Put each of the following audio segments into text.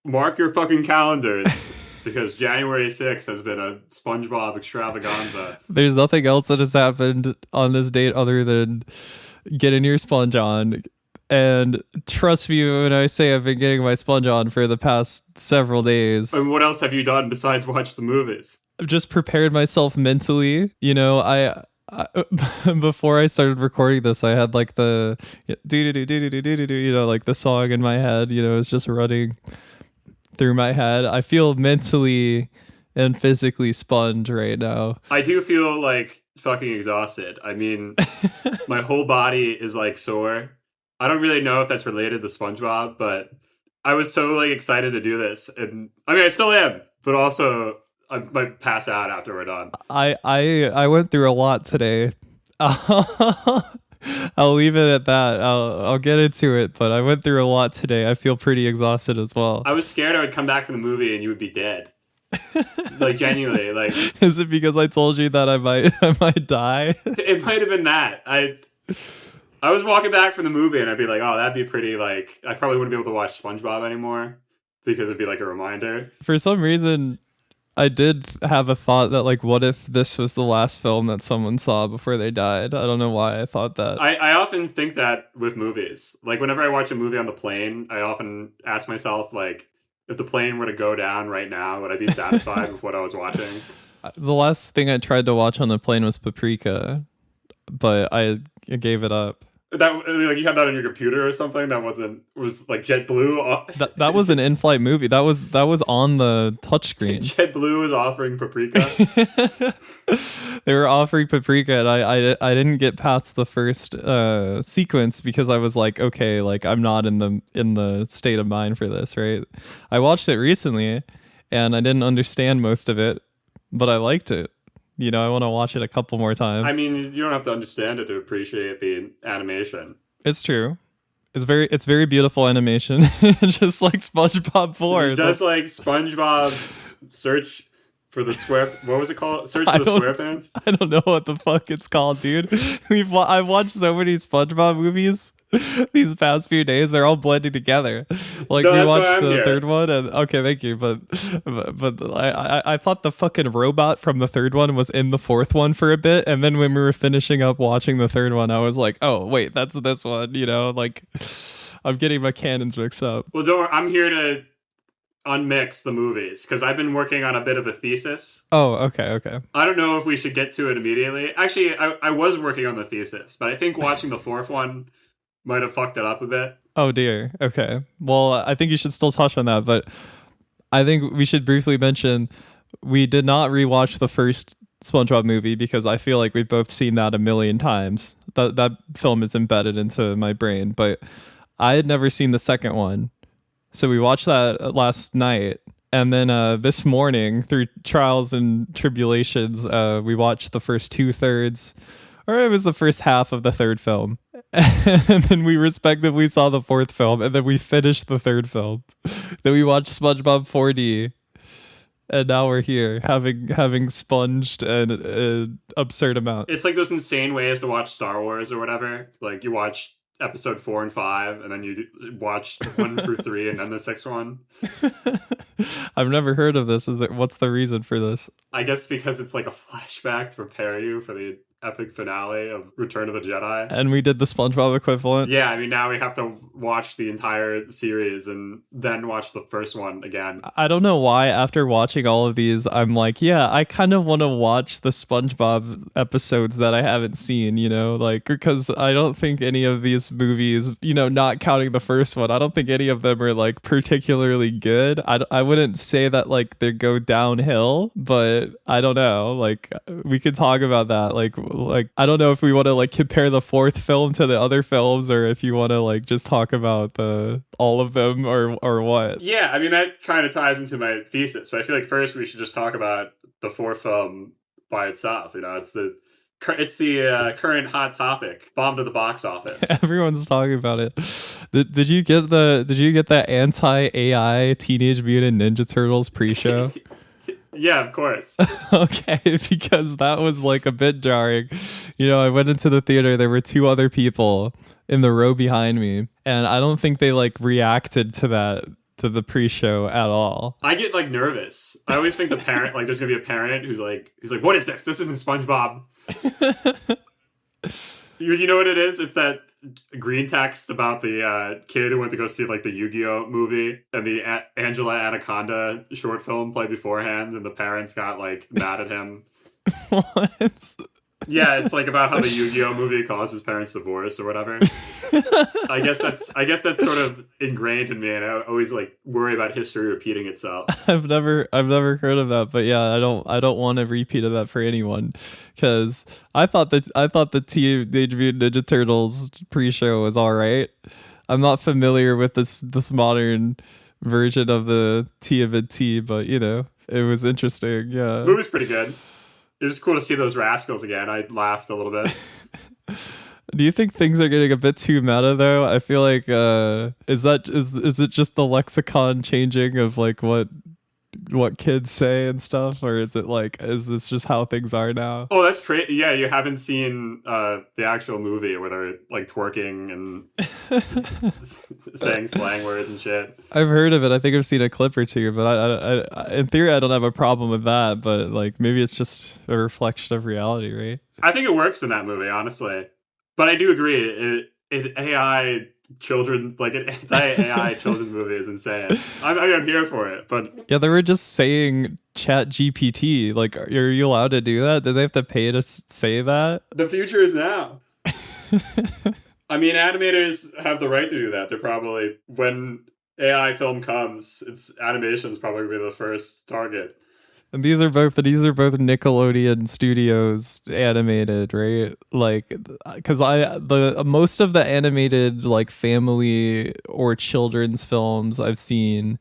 Mark your fucking calendars because January 6th has been a SpongeBob extravaganza. There's nothing else that has happened on this date other than getting your sponge on. And trust me when I say I've been getting my sponge on for the past several days. And what else have you done besides watch the movies? I've just prepared myself mentally. You know, I before I started recording this, I had like the you know, like the song in my head. You know, it's just running through my head. I feel mentally and physically sponged right now. I do feel like fucking exhausted. I mean, my whole body is like sore. I don't really know if that's related to SpongeBob, but I was totally excited to do this. And I mean, I still am, but also I might pass out after we're done. I went through a lot today. I'll leave it at that. I'll get into it, but I went through a lot today. I feel pretty exhausted as well. I was scared I would come back from the movie and you would be dead. Like genuinely, like is it because I told you that I might die? It might have been that. I was walking back from the movie and I'd be like, oh, that'd be pretty, like, I probably wouldn't be able to watch SpongeBob anymore because it'd be like a reminder. For some reason, I did have a thought that, like, what if this was the last film that someone saw before they died? I don't know why I thought that. I often think that with movies. Like, whenever I watch a movie on the plane, I often ask myself, like, if the plane were to go down right now, would I be satisfied with what I was watching? The last thing I tried to watch on the plane was Paprika, but I gave it up. That like you had that on your computer or something? That was like JetBlue. That was an in-flight movie. That was on the touchscreen. JetBlue was offering Paprika. They were offering Paprika, and I didn't get past the first sequence because I was like, okay, like I'm not in the state of mind for this, right? I watched it recently, and I didn't understand most of it, but I liked it. You know, I want to watch it a couple more times. I mean, you don't have to understand it to appreciate the animation. It's true. It's very beautiful animation, just like SpongeBob 4. Just like SpongeBob search for the square. What was it called? Search for the Squarepants. I don't know what the fuck it's called, dude. I've watched so many SpongeBob movies these past few days. They're all blending together. Like No, we that's why watched I'm the here. third one, and okay, thank you. But I thought the fucking robot from the third one was in the fourth one for a bit, and then when we were finishing up watching the third one, I was like, oh wait, that's this one. You know, like I'm getting my canons mixed up. Well, don't worry. I'm here to unmix the movies because I've been working on a bit of a thesis. Oh, okay. I don't know if we should get to it immediately. Actually, I was working on the thesis, but I think watching the fourth one might have fucked it up a bit. Oh dear. Okay. Well, I think you should still touch on that, but I think we should briefly mention we did not rewatch the first SpongeBob movie because I feel like we've both seen that a million times. That film is embedded into my brain, but I had never seen the second one. So we watched that last night, and then this morning, through trials and tribulations, we watched the first 2/3, or it was the first half of the third film. And then we respectively saw the fourth film, and then we finished the third film. Then we watched SpongeBob 4D, and now we're here having sponged an absurd amount. It's like those insane ways to watch Star Wars or whatever. Like you watch episode 4 and 5, and then you watch 1 through 3, and then the 6th one. I've never heard of this. What's the reason for this? I guess because it's like a flashback to prepare you for the epic finale of Return of the Jedi. And we did the SpongeBob equivalent. Yeah, I mean, now we have to watch the entire series and then watch the first one again. I don't know why after watching all of these, I'm like, yeah, I kind of want to watch the SpongeBob episodes that I haven't seen, you know, like, because I don't think any of these movies, you know, not counting the first one, I don't think any of them are like particularly good. I wouldn't say that like they go downhill, but I don't know, like we could talk about that. Like I don't know if we want to like compare the fourth film to the other films, or if you want to like just talk about all of them or what. Yeah, I mean that kind of ties into my thesis, but I feel like first we should just talk about the fourth film by itself. You know, it's the current hot topic, bomb to the box office. Everyone's talking about it. Did you get that anti-AI Teenage Mutant Ninja Turtles pre-show? Yeah, of course. Okay, because that was like a bit jarring. You know, I went into the theater, there were 2 other people in the row behind me, and I don't think they like reacted to that to the pre-show at all. I get like nervous. I always think the parent, like, there's gonna be a parent who's like, "What is this? This isn't SpongeBob." You know what it is? It's that green text about the kid who went to go see like the Yu-Gi-Oh movie and the Angela Anaconda short film played beforehand, and the parents got like mad at him. What? Yeah, it's like about how the Yu-Gi-Oh movie caused his parents' divorce or whatever. I guess that's sort of ingrained in me, and I always like worry about history repeating itself. I've never heard of that, but yeah, I don't want a repeat of that for anyone, because I thought the Teenage Mutant Ninja Turtles pre-show was all right. I'm not familiar with this modern version of the TMNT, but you know, it was interesting. Yeah, The movie's pretty good. It was cool to see those rascals again. I laughed a little bit. Do you think things are getting a bit too meta though? I feel like is it just the lexicon changing of like what kids say and stuff, or is it like, is this just how things are now? Oh, that's crazy. Yeah, you haven't seen the actual movie where they're like twerking and saying slang words and shit. I've heard of it. I think I've seen a clip or two, but I in theory I don't have a problem with that, but like maybe it's just a reflection of reality, right? I think it works in that movie, honestly. But I do agree, an AI children, like an anti-AI children's movie is insane. I'm here for it, but yeah, they were just saying Chat GPT. Like, are you allowed to do that? Did they have to pay to say that? The future is now. I mean, animators have the right to do that. They're probably, when AI film comes, it's animation's probably gonna be the first target. And these are both Nickelodeon Studios animated, right? Like, because the most of the animated like family or children's films I've seen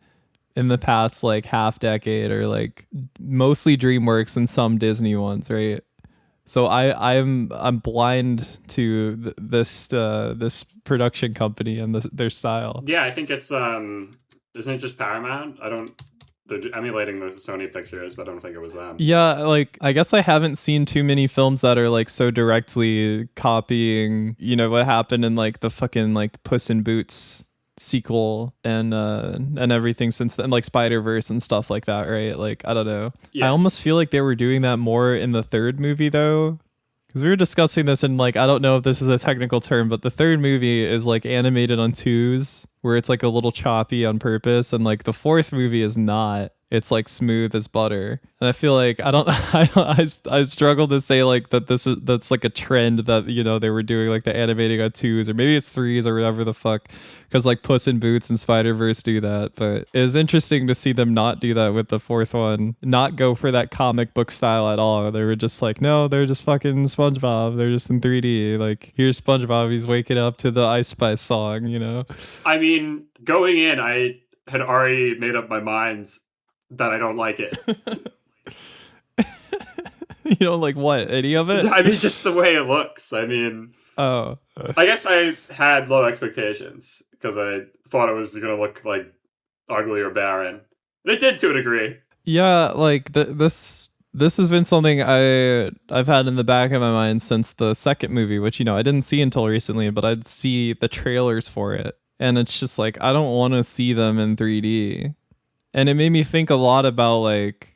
in the past like half decade are like mostly DreamWorks and some Disney ones, right? So I'm blind to this production company and their style. Yeah, I think it's isn't it just Paramount? They're emulating the Sony pictures, but I don't think it was them. Yeah, like I guess I haven't seen too many films that are like so directly copying, you know, what happened in like the fucking like Puss in Boots sequel and everything since then, like Spider-Verse and stuff like that, right? Like, I don't know. Yes. I almost feel like they were doing that more in the third movie though. Because we were discussing this and like, I don't know if this is a technical term, but the third movie is like animated on twos where it's like a little choppy on purpose. And like the fourth movie is not. It's like smooth as butter. And I feel like I struggle to say like that's like a trend that, you know, they were doing like the animating on twos or maybe it's threes or whatever the fuck. Because like Puss in Boots and Spider-Verse do that. But it was interesting to see them not do that with the fourth one. Not go for that comic book style at all. They were just like, no, they're just fucking SpongeBob. They're just in 3D. Like, here's SpongeBob. He's waking up to the Ice Spice song, you know? I mean, going in, I had already made up my mind that I don't like it. You don't like what? Any of it? I mean, just the way it looks. I mean, I guess I had low expectations because I thought it was going to look like ugly or barren. And it did to a degree. Yeah, like this has been something I've had in the back of my mind since the second movie, which, you know, I didn't see until recently, but I'd see the trailers for it. And it's just like, I don't want to see them in 3D. And it made me think a lot about like,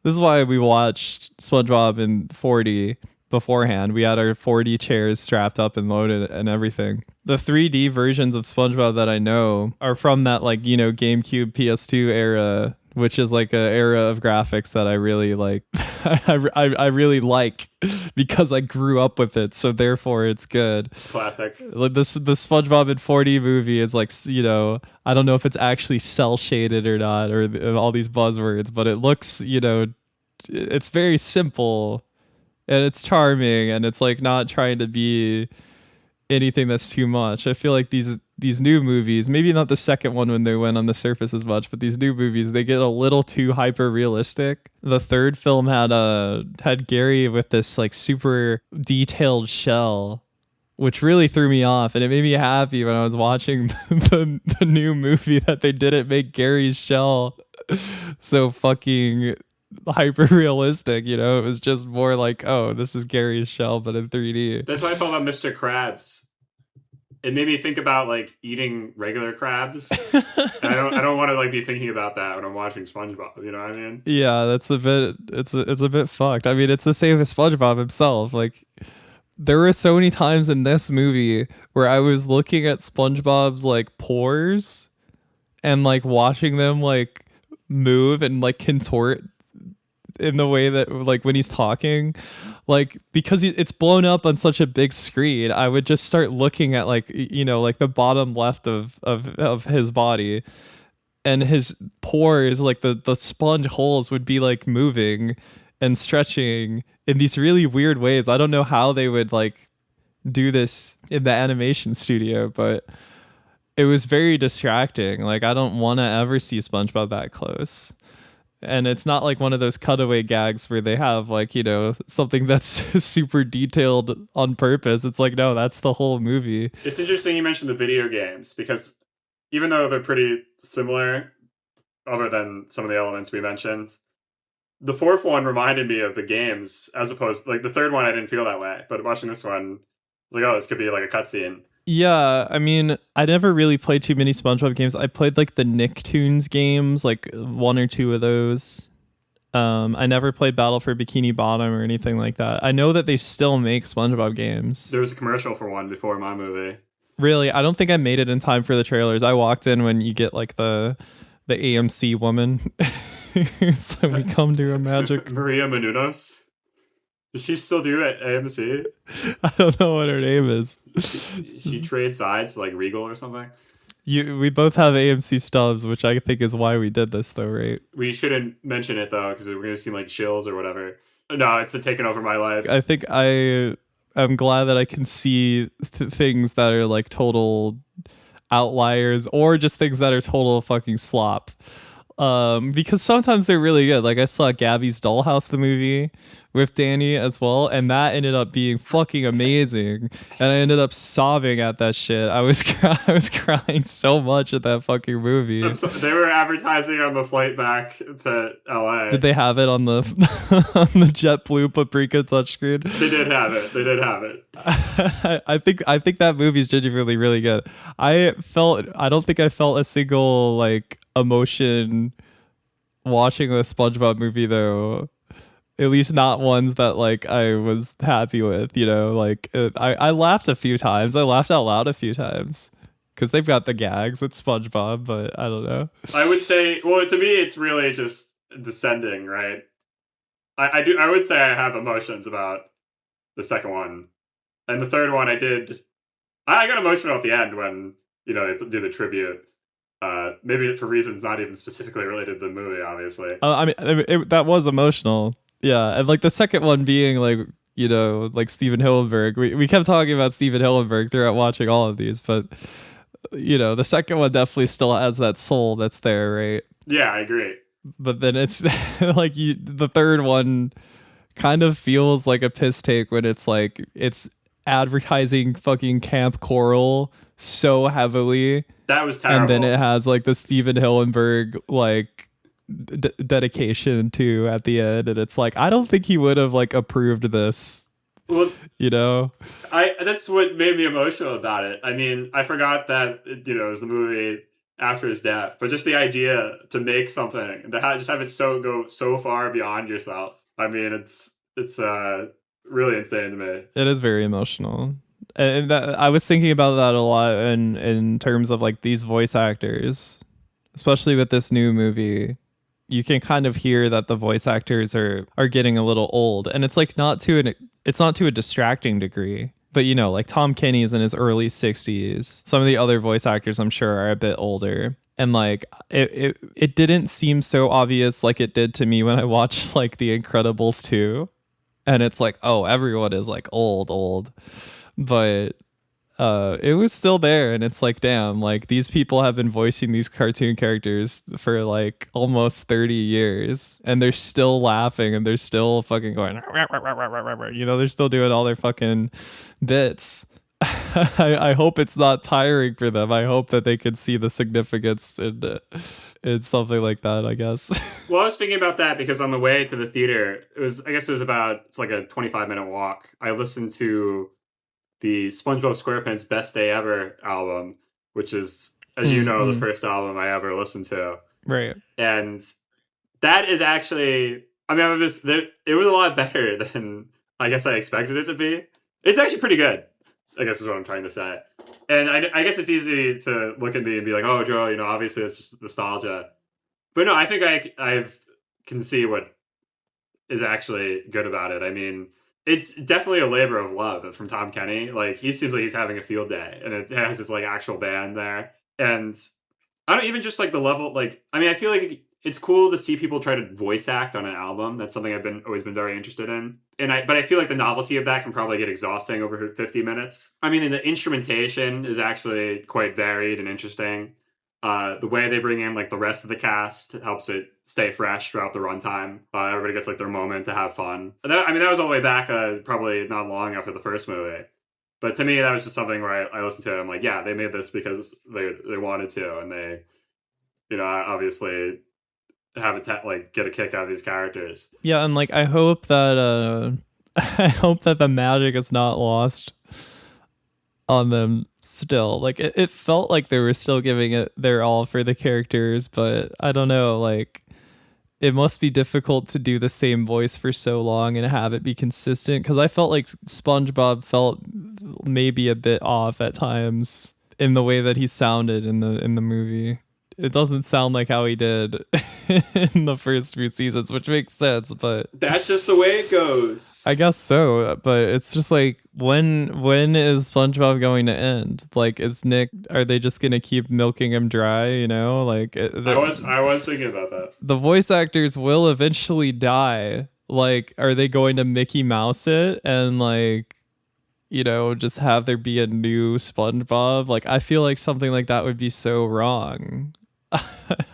this is why we watched SpongeBob in 4D beforehand. We had our 4D chairs strapped up and loaded and everything. The 3D versions of SpongeBob that I know are from that like, you know, GameCube PS2 era, which is like an era of graphics that I really like. I really like because I grew up with it, so therefore it's good. Classic. Like the SpongeBob in 4D movie is like, you know, I don't know if it's actually cell shaded or not, or all these buzzwords, but it looks, you know, it's very simple and it's charming and it's like not trying to be anything that's too much. I feel like these new movies, maybe not the second one when they went on the surface as much, but these new movies, they get a little too hyper realistic. The third film had Gary with this like super detailed shell, which really threw me off, and it made me happy when I was watching the new movie that they didn't make Gary's shell so fucking hyper realistic, you know. It was just more like, oh, this is Gary's shell but in 3D. That's what I felt about Mr. Krabs it made me think about like eating regular crabs. And I don't want to like be thinking about that when I'm watching SpongeBob. You know what I mean? Yeah, that's a bit. It's a bit fucked. I mean, it's the same as SpongeBob himself. Like, there were so many times in this movie where I was looking at SpongeBob's like pores and like watching them like move and like contort in the way that like when he's talking, like because it's blown up on such a big screen, I would just start looking at like like the bottom left of his body, and his pores, like the sponge holes would be like moving and stretching in these really weird ways. I don't know how they would like do this in the animation studio, but it was very distracting. Like, I don't want to ever see SpongeBob that close. And it's not like one of those cutaway gags where they have like, something that's super detailed on purpose. It's like, no, that's the whole movie. It's interesting you mentioned the video games, because even though they're pretty similar, other than some of the elements we mentioned, the fourth one reminded me of the games, as opposed, like the third one I didn't feel that way, but watching this one, I was like, oh, this could be like a cutscene. Yeah, I mean, I never really played too many SpongeBob games. I played like the Nicktoons games, like one or two of those. I never played Battle for Bikini Bottom or anything like that. I know that they still make SpongeBob games. There was a commercial for one before my movie. Really? I don't think I made it in time for the trailers. I walked in when you get like the AMC woman. So we come to a magic. Maria Menounos? Does she still do it at AMC? I don't know what her name is. She trades sides to like Regal or something. We both have AMC stubs, which I think is why we did this, though, right? We shouldn't mention it though, because we're gonna seem like shills or whatever. No, it's taking over my life. I think I'm glad that I can see things that are like total outliers, or just things that are total fucking slop. Because sometimes they're really good. Like I saw Gabby's Dollhouse, the movie with Danny as well, and that ended up being fucking amazing. And I ended up sobbing at that shit. I was crying so much at that fucking movie. They were advertising on the flight back to LA. Did they have it on the on the JetBlue Paprika touchscreen? They did have it. I think that movie's genuinely really good. I don't think I felt a single like emotion watching the SpongeBob movie though. At least not ones that like I was happy with, like I laughed a few times. I laughed out loud a few times because they've got the gags. It's SpongeBob, but I don't know. I would say, well, to me, it's really just descending, right? I would say I have emotions about the second one, and the third one I got emotional at the end when they do the tribute. Maybe for reasons not even specifically related to the movie, obviously. I mean, that was emotional. Yeah, and like the second one being like, like Steven Hillenburg. We kept talking about Steven Hillenburg throughout watching all of these, but the second one definitely still has that soul that's there, right? Yeah, I agree. But then it's like the third one kind of feels like a piss take when it's like it's advertising fucking Camp Coral so heavily. That was terrible. And then it has like the Steven Hillenburg like dedication to at the end, and it's like I don't think he would have like approved this. Well, that's what made me emotional about it. I mean, I forgot that it was the movie after his death, but just the idea to make something that just have it go so far beyond yourself. I mean, it's really insane to me. It is very emotional. And I was thinking about that a lot in terms of like these voice actors, especially with this new movie. You can kind of hear that the voice actors are getting a little old, and it's like not to a distracting degree, but like Tom Kenny's in his early 60s. Some of the other voice actors I'm sure are a bit older, and like it didn't seem so obvious like it did to me when I watched like The Incredibles 2, and it's like, oh, everyone is like old, but it was still there, and it's like, damn, like these people have been voicing these cartoon characters for like almost 30 years, and they're still laughing, and they're still fucking going they're still doing all their fucking bits. I hope it's not tiring for them. I hope that they can see the significance in something like that, I guess. Well, I was thinking about that because on the way to the theater, it's like a 25-minute walk. I listened to the SpongeBob SquarePants Best Day Ever album, which is, as you know, the first album I ever listened to. Right. And that is actually, I mean, it was a lot better than I guess I expected it to be. It's actually pretty good, I guess is what I'm trying to say. And I guess it's easy to look at me and be like, oh, Joe, obviously it's just nostalgia. But no, I think I can see what is actually good about it. I mean, it's definitely a labor of love from Tom Kenny. Like, he seems like he's having a field day, and it has this like actual band there. And I don't even just like the level. Like, I mean, I feel like it's cool to see people try to voice act on an album. That's something I've always been very interested in. But I feel like the novelty of that can probably get exhausting over 50 minutes. I mean, the instrumentation is actually quite varied and interesting. The way they bring in like the rest of the cast helps it stay fresh throughout the runtime. Everybody gets like their moment to have fun. That was all the way back, probably not long after the first movie. But to me, that was just something where I listened to it. I'm like, yeah, they made this because they wanted to, and they, obviously have get a kick out of these characters. Yeah, and like I hope that I hope that the magic is not lost on them still. Like it felt like they were still giving it their all for the characters, but I don't know, like it must be difficult to do the same voice for so long and have it be consistent, because I felt like SpongeBob felt maybe a bit off at times in the way that he sounded in the movie. It doesn't sound like how he did in the first few seasons, which makes sense, but that's just the way it goes. I guess so, but it's just like, when is SpongeBob going to end? Like, are they just gonna keep milking him dry? Like I was thinking about that. The voice actors will eventually die. Like, are they going to Mickey Mouse it and like, just have there be a new SpongeBob? Like, I feel like something like that would be so wrong.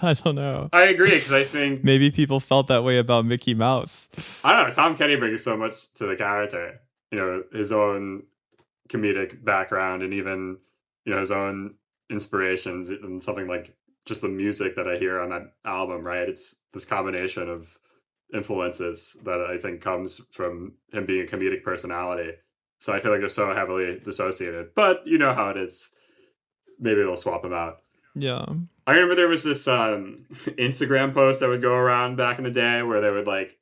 I don't know. I agree, because I think maybe people felt that way about Mickey Mouse. I don't know. Tom Kenny brings so much to the character. His own comedic background, and even his own inspirations, and something like just the music that I hear on that album. Right, it's this combination of influences that I think comes from him being a comedic personality. So I feel like they're so heavily dissociated. But you know how it is. Maybe they'll swap him out. Yeah. I remember there was this Instagram post that would go around back in the day where they would like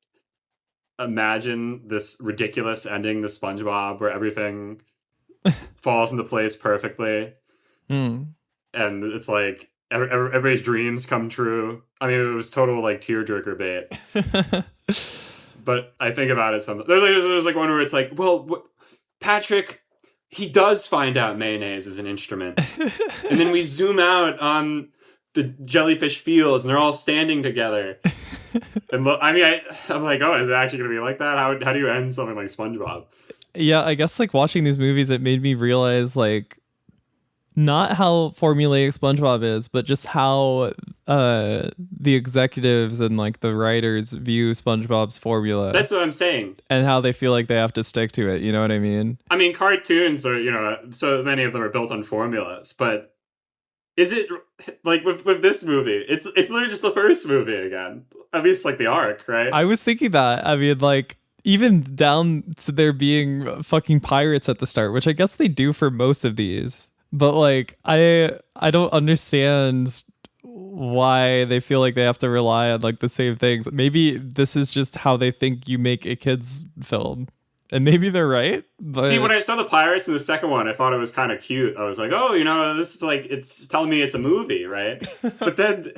imagine this ridiculous ending to SpongeBob where everything falls into place perfectly. And it's like everybody's dreams come true. I mean, it was total like tearjerker bait. But I think about it sometimes. There's like one where it's like, well, Patrick, he does find out mayonnaise is an instrument. And then we zoom out on the jellyfish fields, and they're all standing together. And I'm like, oh, is it actually going to be like that? How do you end something like SpongeBob? Yeah, I guess like watching these movies, it made me realize like not how formulaic SpongeBob is, but just how the executives and like the writers view SpongeBob's formula. That's what I'm saying. And how they feel like they have to stick to it. You know what I mean? I mean, cartoons are, so many of them are built on formulas, but is it like with this movie? It's literally just the first movie again. At least like the arc, right? I was thinking that. I mean, like even down to there being fucking pirates at the start, which I guess they do for most of these. But like I don't understand why they feel like they have to rely on like the same things. Maybe this is just how they think you make a kid's film. And maybe they're right. But see, when I saw the pirates in the second one, I thought it was kind of cute. I was like, oh, this is like, it's telling me it's a movie, right? But then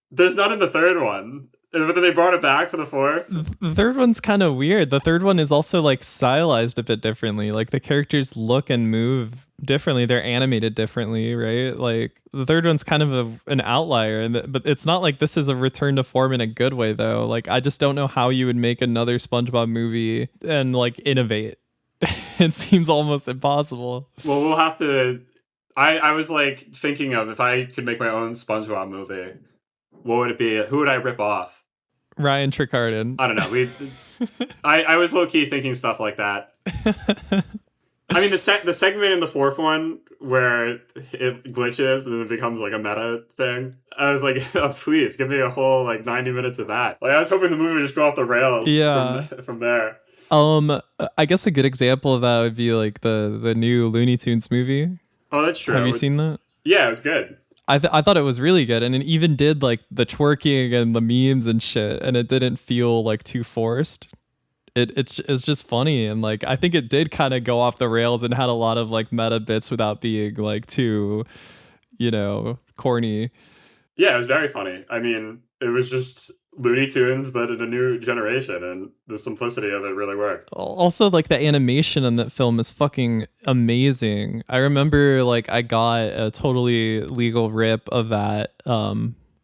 there's none in the third one. But then they brought it back for the fourth. The third one's kind of weird. The third one is also like stylized a bit differently. Like the characters look and move differently. They're animated differently, right? Like the third one's kind of an outlier, but it's not like this is a return to form in a good way though. Like I just don't know how you would make another SpongeBob movie and like innovate. It seems almost impossible. Well, we'll have to. I was like thinking of if I could make my own SpongeBob movie, what would it be? Who would I rip off? Ryan Tricarden. I don't know. I was low key thinking stuff like that. I mean, the segment in the fourth one where it glitches and then it becomes like a meta thing. I was like, oh, please give me a whole like 90 minutes of that. Like I was hoping the movie would just go off the rails. Yeah. From there. I guess a good example of that would be like the new Looney Tunes movie. Oh, that's Have you true. seen that? Yeah, it was good. I thought it was really good, and it even did like the twerking and the memes and shit, and it didn't feel like too forced. It's just funny, and like I think it did kind of go off the rails and had a lot of like meta bits without being like too, corny. Yeah, it was very funny. I mean, it was just Looney Tunes, but in a new generation, and the simplicity of it really worked. Also, like the animation in that film is fucking amazing. I remember like I got a totally legal rip of that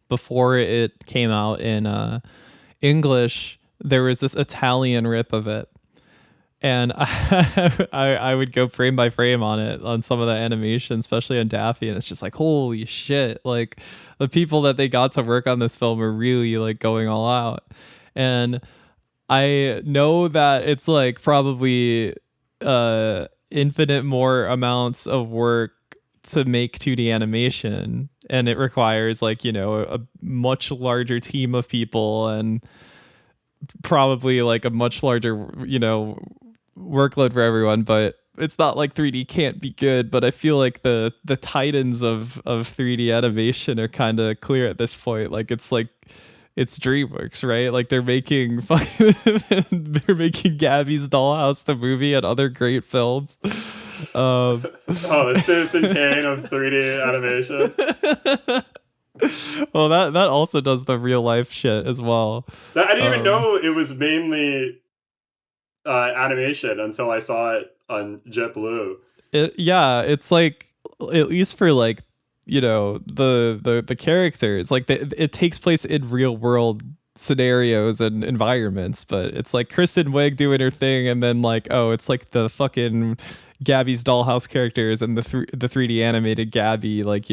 before it came out in English. There was this Italian rip of it, and I would go frame by frame on it on some of the animation, especially on Daffy, and it's just like holy shit! Like the people that they got to work on this film are really like going all out, and I know that it's like probably infinite more amounts of work to make 2D animation, and it requires like a much larger team of people and probably like a much larger workload for everyone, but it's not like 3D can't be good, but I feel like the titans of 3D animation are kind of clear at this point. Like it's DreamWorks, right? Like they're making they're making Gabby's Dollhouse the movie and other great films. Oh, the Citizen Kane of 3D animation. Well, that also does the real life shit as well. I didn't even know it was mainly animation until I saw it on JetBlue. It's like at least for like the characters, like it takes place in real world scenarios and environments, but it's like Kristen Wiig doing her thing, and then like it's like the fucking Gabby's Dollhouse characters and the 3D animated Gabby, like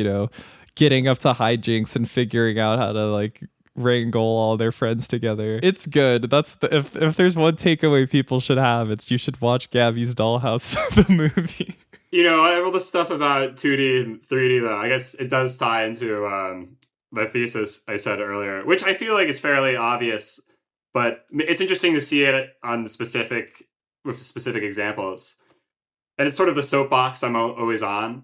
getting up to hijinks and figuring out how to like wrangle all their friends together. It's good. That's if there's one takeaway people should have, it's you should watch Gabby's Dollhouse the movie. All the stuff about 2D and 3D though, I guess it does tie into the thesis I said earlier, which I feel like is fairly obvious, but it's interesting to see it on with specific examples. And it's sort of the soapbox I'm always on.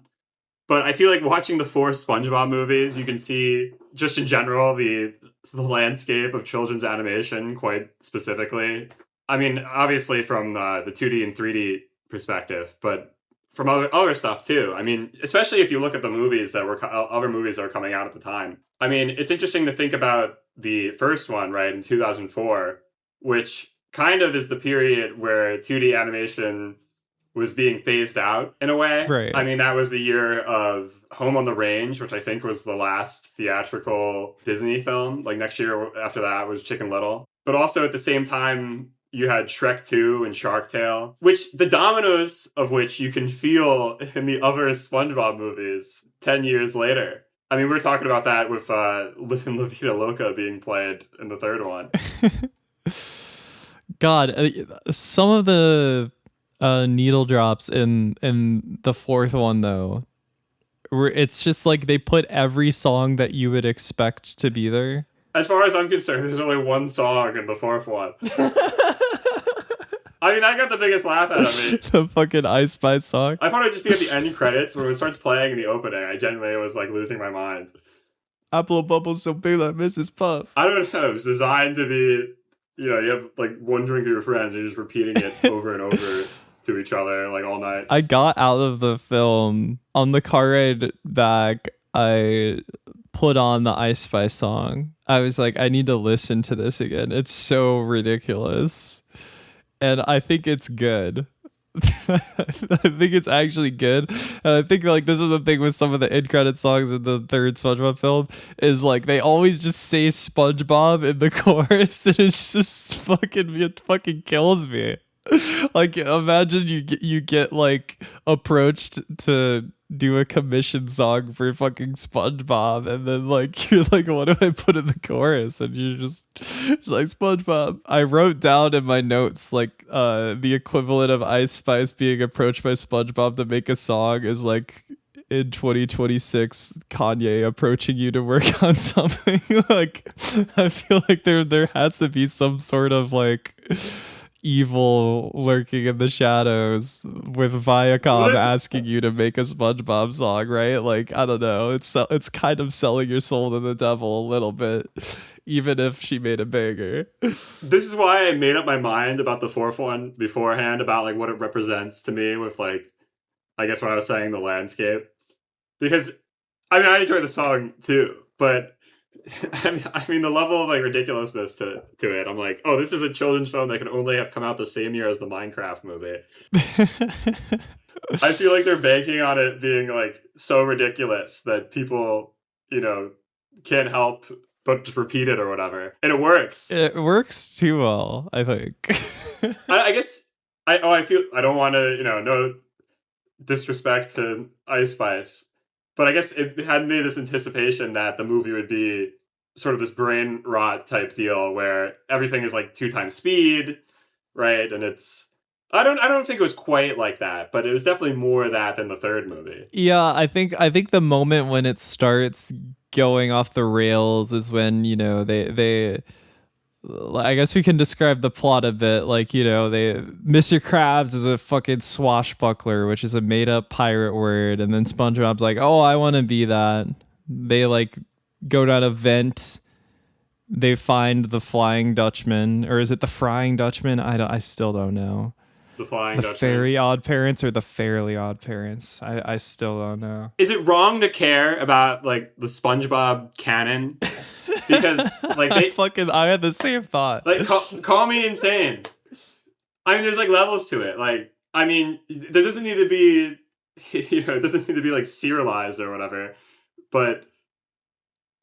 But I feel like watching the 4 SpongeBob movies, you can see just in general the landscape of children's animation quite specifically. I mean, obviously from the 2D and 3D perspective, but from other stuff too. I mean, especially if you look at the movies other movies that were coming out at the time. I mean, it's interesting to think about the first one, right, in 2004, which kind of is the period where 2D animation was being phased out in a way. Right. I mean, that was the year of Home on the Range, which I think was the last theatrical Disney film. Like next year after that was Chicken Little. But also at the same time, you had Shrek 2 and Shark Tale, which the dominoes of which you can feel in the other SpongeBob movies 10 years later. I mean, we're talking about that with Livin' La Vida Loca being played in the third one. God, some of the needle drops in the fourth one though, where it's just like they put every song that you would expect to be there. As far as I'm concerned, there's only one song in the fourth one. I mean, I got the biggest laugh out of me. The fucking I Spy song. I thought it'd just be at the end credits when it starts playing in the opening. I genuinely was like losing my mind. Apple bubbles so big like Mrs. Puff. I don't know. It was designed to be, you have like one drink with your friends and you're just repeating it over and over to each other like all night. I got out of the film on the car ride back. I put on the I Spy song. I was like, I need to listen to this again. It's so ridiculous. And I think it's good. I think it's actually good. And I think like this is the thing with some of the end credit songs in the third SpongeBob film is like they always just say SpongeBob in the chorus, and it's just it fucking kills me. Like imagine you get like approached to do a commission song for fucking SpongeBob, and then like you're like, what do I put in the chorus? And you're just like SpongeBob. I wrote down in my notes like the equivalent of Ice Spice being approached by SpongeBob to make a song is like in 2026 Kanye approaching you to work on something. Like I feel like there has to be some sort of like evil lurking in the shadows with Viacom asking you to make a SpongeBob song, right? Like, I don't know. It's kind of selling your soul to the devil a little bit, even if she made a banger. This is why I made up my mind about the fourth one beforehand, about like what it represents to me with like, I guess what I was saying, the landscape. Because I mean, I enjoy the song too, but I mean, the level of like ridiculousness to it. I'm like, oh, this is a children's film that could only have come out the same year as the Minecraft movie. I feel like they're banking on it being like so ridiculous that people, can't help but just repeat it or whatever, and it works. It works too well, I think. I guess I feel I don't want to no disrespect to Ice Spice, but I guess it had me this anticipation that the movie would be sort of this brain rot type deal where everything is like 2 times speed, right? And it's I don't think it was quite like that, but it was definitely more of that than the third movie. Yeah, I think the moment when it starts going off the rails is when, they I guess we can describe the plot a bit. Like, Mr. Krabs is a fucking swashbuckler, which is a made up pirate word. And then SpongeBob's like, oh, I want to be that. They like go down a vent. They find the Flying Dutchman, or is it the Frying Dutchman? I still don't know. The Flying the Dutchman. Fairy Odd Parents or the Fairly Odd Parents? I still don't know. Is it wrong to care about like the SpongeBob canon? Because like I had the same thought. Like call me insane. I mean, there's like levels to it. Like, I mean, there doesn't need to be, it doesn't need to be like serialized or whatever. But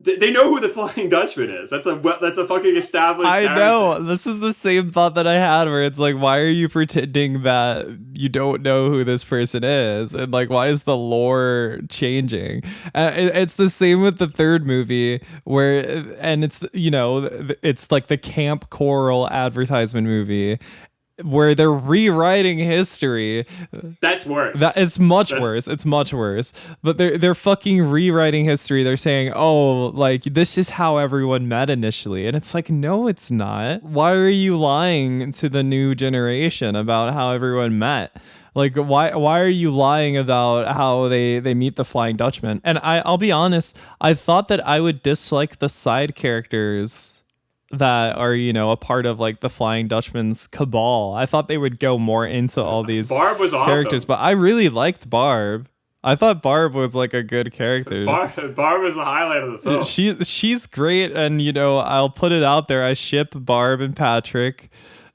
they know who the Flying Dutchman is. That's a fucking established. I character. know. This is the same thought that I had, where it's like, why are you pretending that you don't know who this person is, and like, why is the lore changing? It's the same with the third movie, and it's it's like the Camp Coral advertisement movie, where they're rewriting history. That's worse. It's much worse. It's much worse. But they're fucking rewriting history. They're saying, oh, like, this is how everyone met initially. And it's like, no, it's not. Why are you lying to the new generation about how everyone met? Like, why are you lying about how they meet the Flying Dutchman? And I'll be honest, I thought that I would dislike the side characters that are, a part of like the Flying Dutchman's cabal. I thought they would go more into all these Barb was awesome. characters, but I really liked Barb. I thought Barb was like a good character. Barb was the highlight of the film. She's great, and I'll put it out there. I ship Barb and Patrick.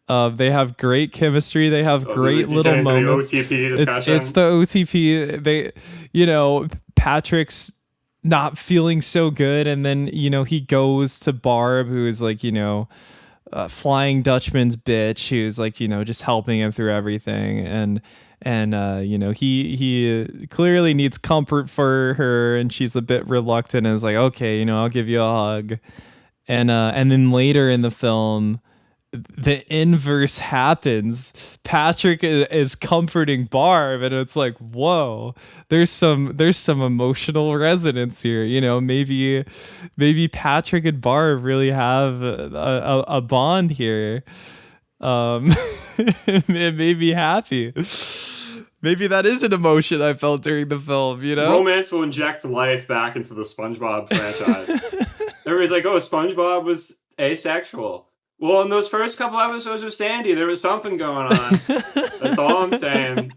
They have great chemistry. They have great little moments. The OTP discussion. It's the OTP. They, Patrick's not feeling so good, and then he goes to Barb, who is like Flying Dutchman's bitch, who's like just helping him through everything, and he clearly needs comfort for her, and she's a bit reluctant and is like, okay, I'll give you a hug, and then later in the film the inverse happens. Patrick is comforting Barb, and it's like, whoa, there's some emotional resonance here. Maybe Patrick and Barb really have a bond here. It made me happy. Maybe that is an emotion I felt during the film. Romance will inject life back into the SpongeBob franchise. Everybody's like, oh, SpongeBob was asexual. Well, in those first couple episodes of Sandy, there was something going on. That's all I'm saying.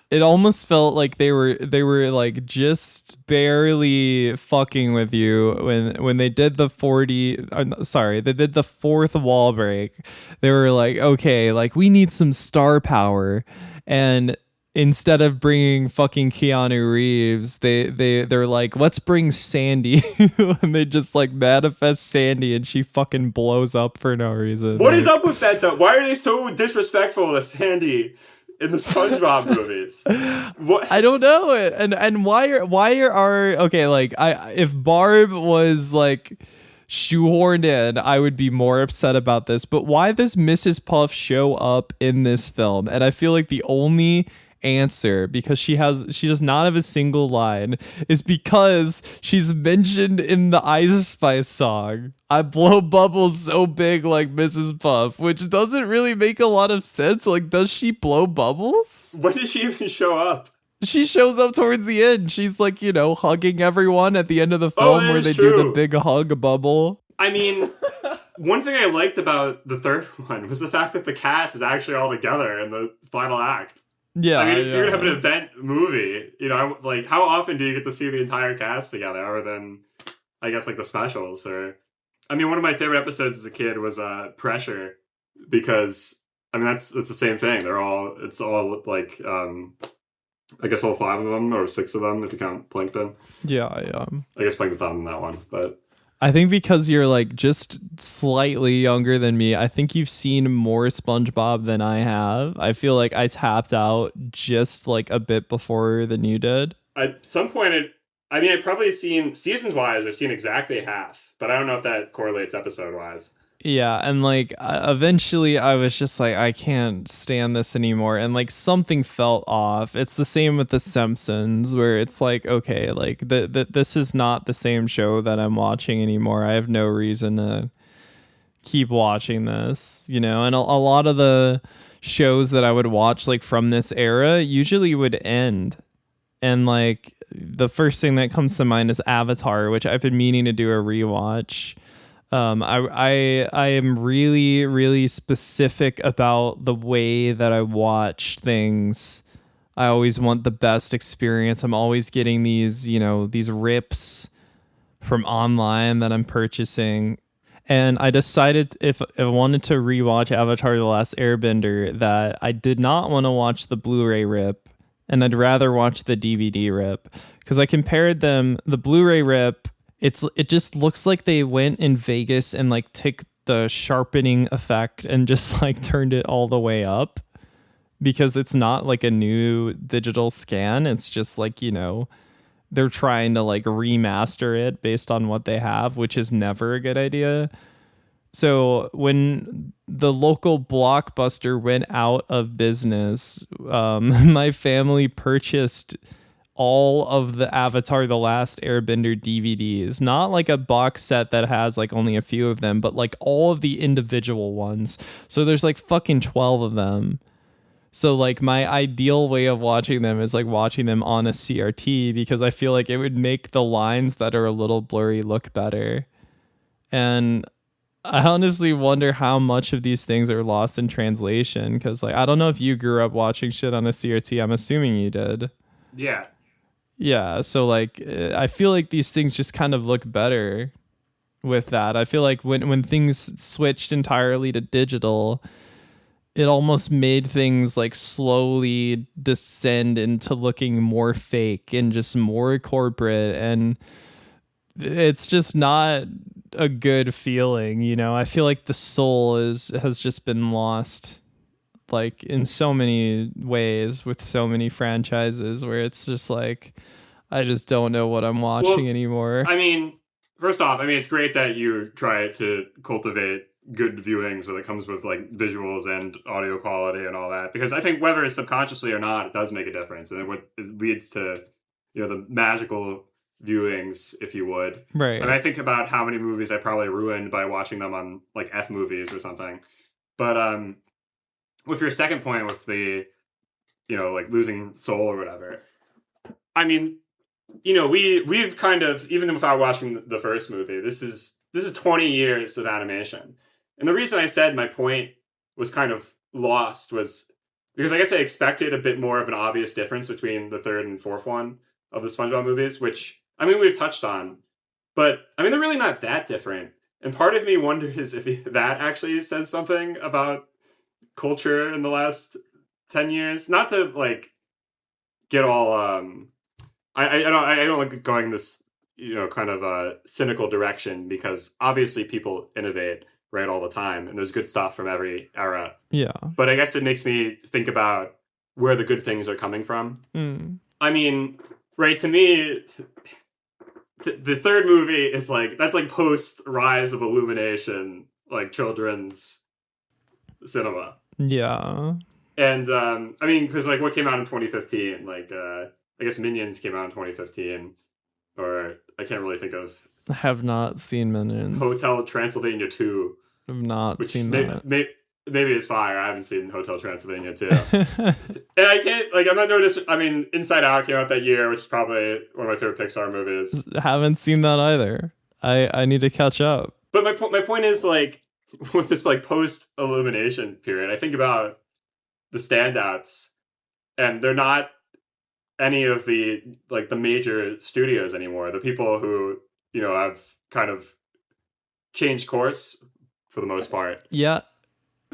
It almost felt like they were like just barely fucking with you when they did the they did the fourth wall break. They were like, okay, like we need some star power, and instead of bringing fucking Keanu Reeves, they're like, let's bring Sandy. And they just like manifest Sandy, and she fucking blows up for no reason. What is up with that though? Why are they so disrespectful to Sandy in the SpongeBob movies? What? I don't know it. And why are okay, like if Barb was like shoehorned in, I would be more upset about this. But why does Mrs. Puff show up in this film? And I feel like the only answer, because she does not have a single line, is because she's mentioned in the Ice Spice song. I blow bubbles so big like Mrs. Puff, which doesn't really make a lot of sense. Like, does she blow bubbles? When did she even show up? She shows up towards the end. She's like, you know, hugging everyone at the end of the Oh, film that where is they true. do the big hug bubble. I mean, one thing I liked about the third one was the fact that the cast is actually all together in the final act. Yeah. I mean, if you're gonna have an event movie, you know, like, how often do you get to see the entire cast together, other than, I guess, like the specials? Or, I mean, one of my favorite episodes as a kid was Pressure, because I mean that's the same thing. It's all like I guess all 5 of them or 6 of them if you count Plankton. Yeah. I guess Plankton's not in that one, but I think because you're like just slightly younger than me, I think you've seen more SpongeBob than I have. I feel like I tapped out just like a bit before than you did. at some point I've probably seen seasons wise. I've seen exactly half, but I don't know if that correlates episode wise. Yeah, and like eventually I was just like, I can't stand this anymore, and like something felt off. It's the same with The Simpsons, where it's like, okay, like this is not the same show that I'm watching anymore. I have no reason to keep watching this, you know. And a lot of the shows that I would watch like from this era usually would end, and like the first thing that comes to mind is Avatar, which I've been meaning to do a rewatch. I am really, really specific about the way that I watch things. I always want the best experience. I'm always getting these, you know, these rips from online that I'm purchasing. And I decided if I wanted to rewatch Avatar The Last Airbender, that I did not want to watch the Blu-ray rip, and I'd rather watch the DVD rip. Because I compared them, the Blu-ray rip, it just looks like they went in Vegas and like took the sharpening effect and just like turned it all the way up, because it's not like a new digital scan. It's just like, you know, they're trying to like remaster it based on what they have, which is never a good idea. So when the local Blockbuster went out of business, my family purchased all of the Avatar The Last Airbender DVDs, not like a box set that has like only a few of them, but like all of the individual ones. So there's like fucking 12 of them. So like my ideal way of watching them is like watching them on a CRT, because I feel like it would make the lines that are a little blurry look better. And I honestly wonder how much of these things are lost in translation, because like I don't know if you grew up watching shit on a CRT. I'm assuming you did. Yeah. Yeah, so like I feel like these things just kind of look better with that. I feel like when things switched entirely to digital, it almost made things like slowly descend into looking more fake and just more corporate, and it's just not a good feeling, you know. I feel like the soul has just been lost, like in so many ways with so many franchises, where it's just like I just don't know what I'm watching anymore. I mean, first off, I mean, it's great that you try to cultivate good viewings when it comes with like visuals and audio quality and all that, because I think whether it's subconsciously or not, it does make a difference, and it leads to, you know, the magical viewings, if you would. Right. And I think about how many movies I probably ruined by watching them on like F movies or something. But with your second point with the, you know, like losing soul or whatever, I mean, you know, we've kind of, even without watching the first movie, this is 20 years of animation. And the reason I said my point was kind of lost was because I guess I expected a bit more of an obvious difference between the third and fourth one of the SpongeBob movies, which, I mean, we've touched on, but I mean, they're really not that different. And part of me wonders if that actually says something about culture in the last 10 years. Not to like get all I don't like going this, you know, kind of cynical direction, because obviously people innovate, right, all the time, and there's good stuff from every era. Yeah. But I guess it makes me think about where the good things are coming from. I mean, right, to me, the third movie is like, that's like post Rise of Illumination, like children's cinema. Yeah. And I mean, because like what came out in 2015, like I guess Minions came out in 2015, or I can't really think of I have not seen Minions. Hotel Transylvania 2, I've not which seen that. maybe is fire. I haven't seen Hotel Transylvania 2. And I can't, like, I'm not doing this. I mean, Inside Out came out that year, which is probably one of my favorite Pixar movies. Haven't seen that either. I need to catch up. But my point is, like, with this, like, post Illumination period, I think about the standouts, and they're not any of the, like, the major studios anymore. The people who, have kind of changed course for the most part. Yeah,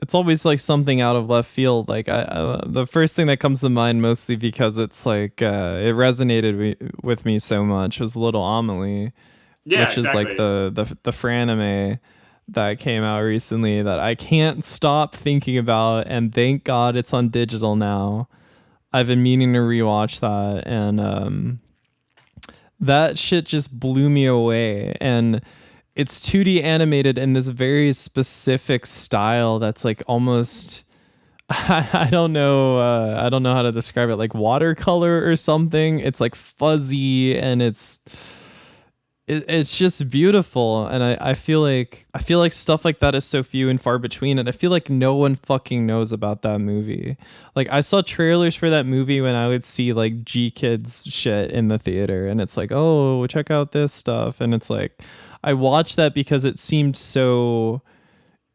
it's always like something out of left field. Like the first thing that comes to mind, mostly because it's like it resonated with me so much, was Little Amelie, Yeah, which is like exactly. the franime that came out recently that I can't stop thinking about, and thank God it's on digital now. I've been meaning to rewatch that, and that shit just blew me away. And it's 2D animated in this very specific style that's like almost I don't know I don't know how to describe it, like watercolor or something. It's like fuzzy, and it's just beautiful. And I feel like stuff like that is so few and far between, and I feel like no one fucking knows about that movie. Like I saw trailers for that movie when I would see like G Kids shit in the theater, and it's like, oh, check out this stuff. And it's like I watched that because it seemed so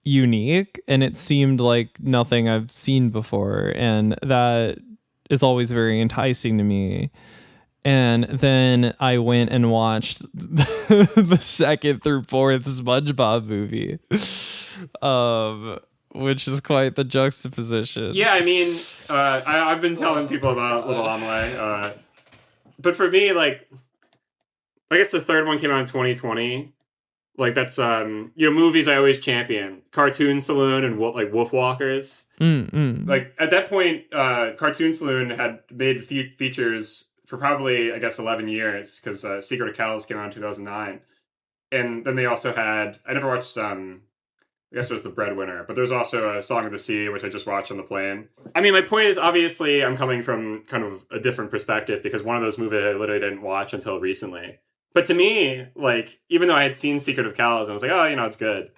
unique, and it seemed like nothing I've seen before, and that is always very enticing to me. And then I went and watched the second through fourth SpongeBob movie, which is quite the juxtaposition. Yeah, I mean, I've been telling people about Little Omelette, but for me, like, I guess the third one came out in 2020. Like, that's movies I always champion: Cartoon Saloon and like Wolf Walkers. Mm-mm. Like at that point, Cartoon Saloon had made features for probably, I guess, 11 years, because Secret of Kells came out in 2009, and then they also had, I never watched I guess it was The Breadwinner, but there's also a Song of the Sea, which I just watched on the plane. I mean, my point is, obviously, I'm coming from kind of a different perspective, because one of those movies I literally didn't watch until recently. But to me, like, even though I had seen Secret of Kells, I was like, oh, it's good.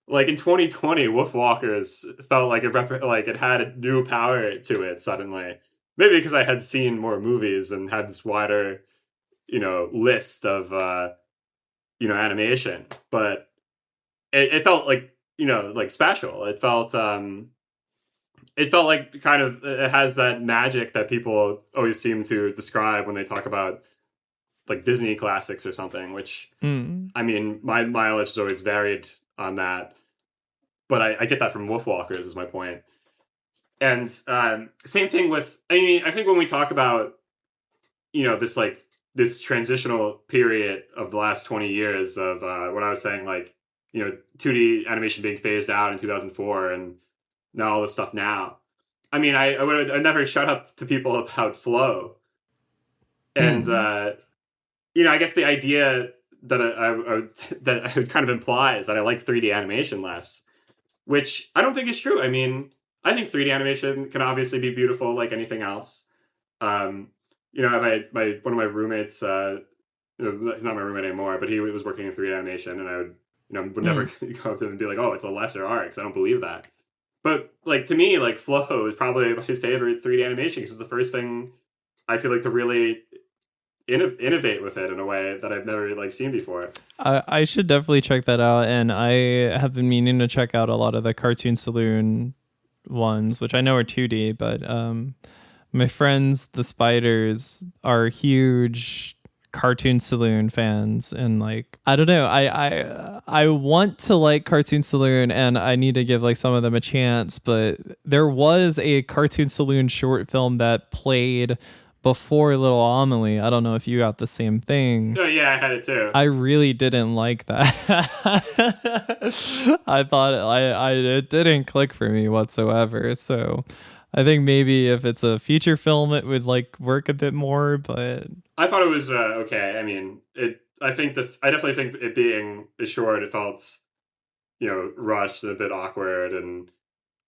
Like in 2020, Wolf Walkers felt like like it had a new power to it suddenly. Maybe because I had seen more movies and had this wider, list of animation. But it felt like, like special. It felt like kind of, it has that magic that people always seem to describe when they talk about like Disney classics or something, which, Mm. I mean, my mileage is always varied on that, but I get that from Wolf Walkers, is my point. And same thing with, I mean, I think when we talk about, this like this transitional period of the last 20 years of what I was saying, like, 2D animation being phased out in 2004, and now all this stuff now. I mean, I never shut up to people about flow. And Mm. I guess the idea that that it kind of implies that I like 3D animation less, which I don't think is true. I mean, I think 3D animation can obviously be beautiful like anything else. Um, my one of my roommates, he's not my roommate anymore, but he was working in 3D animation, and I would never Mm. go up to him and be like, "Oh, it's a lesser art," because I don't believe that. But like to me, like Flow is probably my favorite 3D animation, because it's the first thing I feel like to really innovate with it in a way that I've never like seen before. I should definitely check that out, and I have been meaning to check out a lot of the Cartoon Saloon ones, which I know are 2D, but my friends, the Spiders, are huge Cartoon Saloon fans, and like I don't know, I want to like Cartoon Saloon, and I need to give like some of them a chance. But there was a Cartoon Saloon short film that played before Little Amelie. I don't know if you got the same thing. Oh yeah, I had it too. I really didn't like that. I thought it didn't click for me whatsoever. So I think maybe if it's a feature film, it would like work a bit more. But I thought it was okay. I mean, it. I definitely think it being short, it felt rushed, a bit awkward, and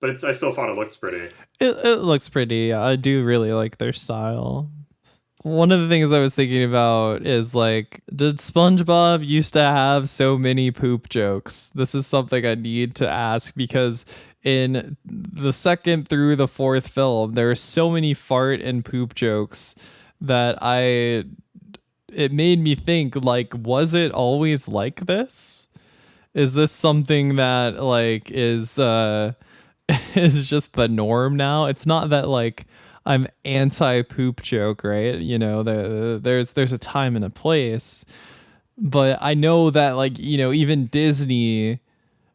but I still thought it looked pretty. It looks pretty. I do really like their style. One of the things I was thinking about is like, did SpongeBob used to have so many poop jokes? This is something I need to ask because in the second through the fourth film, there are so many fart and poop jokes that it made me think, like, was it always like this? Is this something that like is is just the norm now? It's not that like I'm anti poop joke, right? You know, there's a time and a place, but I know that like, you know, even Disney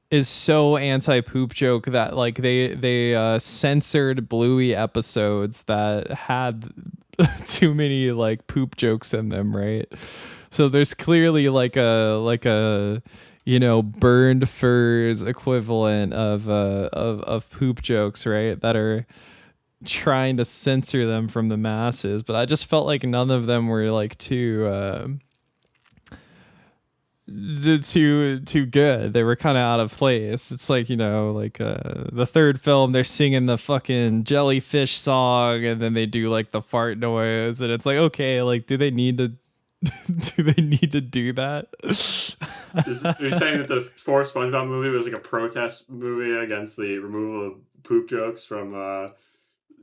is so anti poop joke that like they censored Bluey episodes that had too many like poop jokes in them, right? So there's clearly like a you know, burned furs equivalent of poop jokes, right? That are trying to censor them from the masses, but I just felt like none of them were like too good. They were kind of out of place. It's like, you know, like the third film, they're singing the fucking jellyfish song, and then they do like the fart noise, and it's like, okay, like, do they need to do they need to do that? You're saying that the fourth SpongeBob movie was like a protest movie against the removal of poop jokes from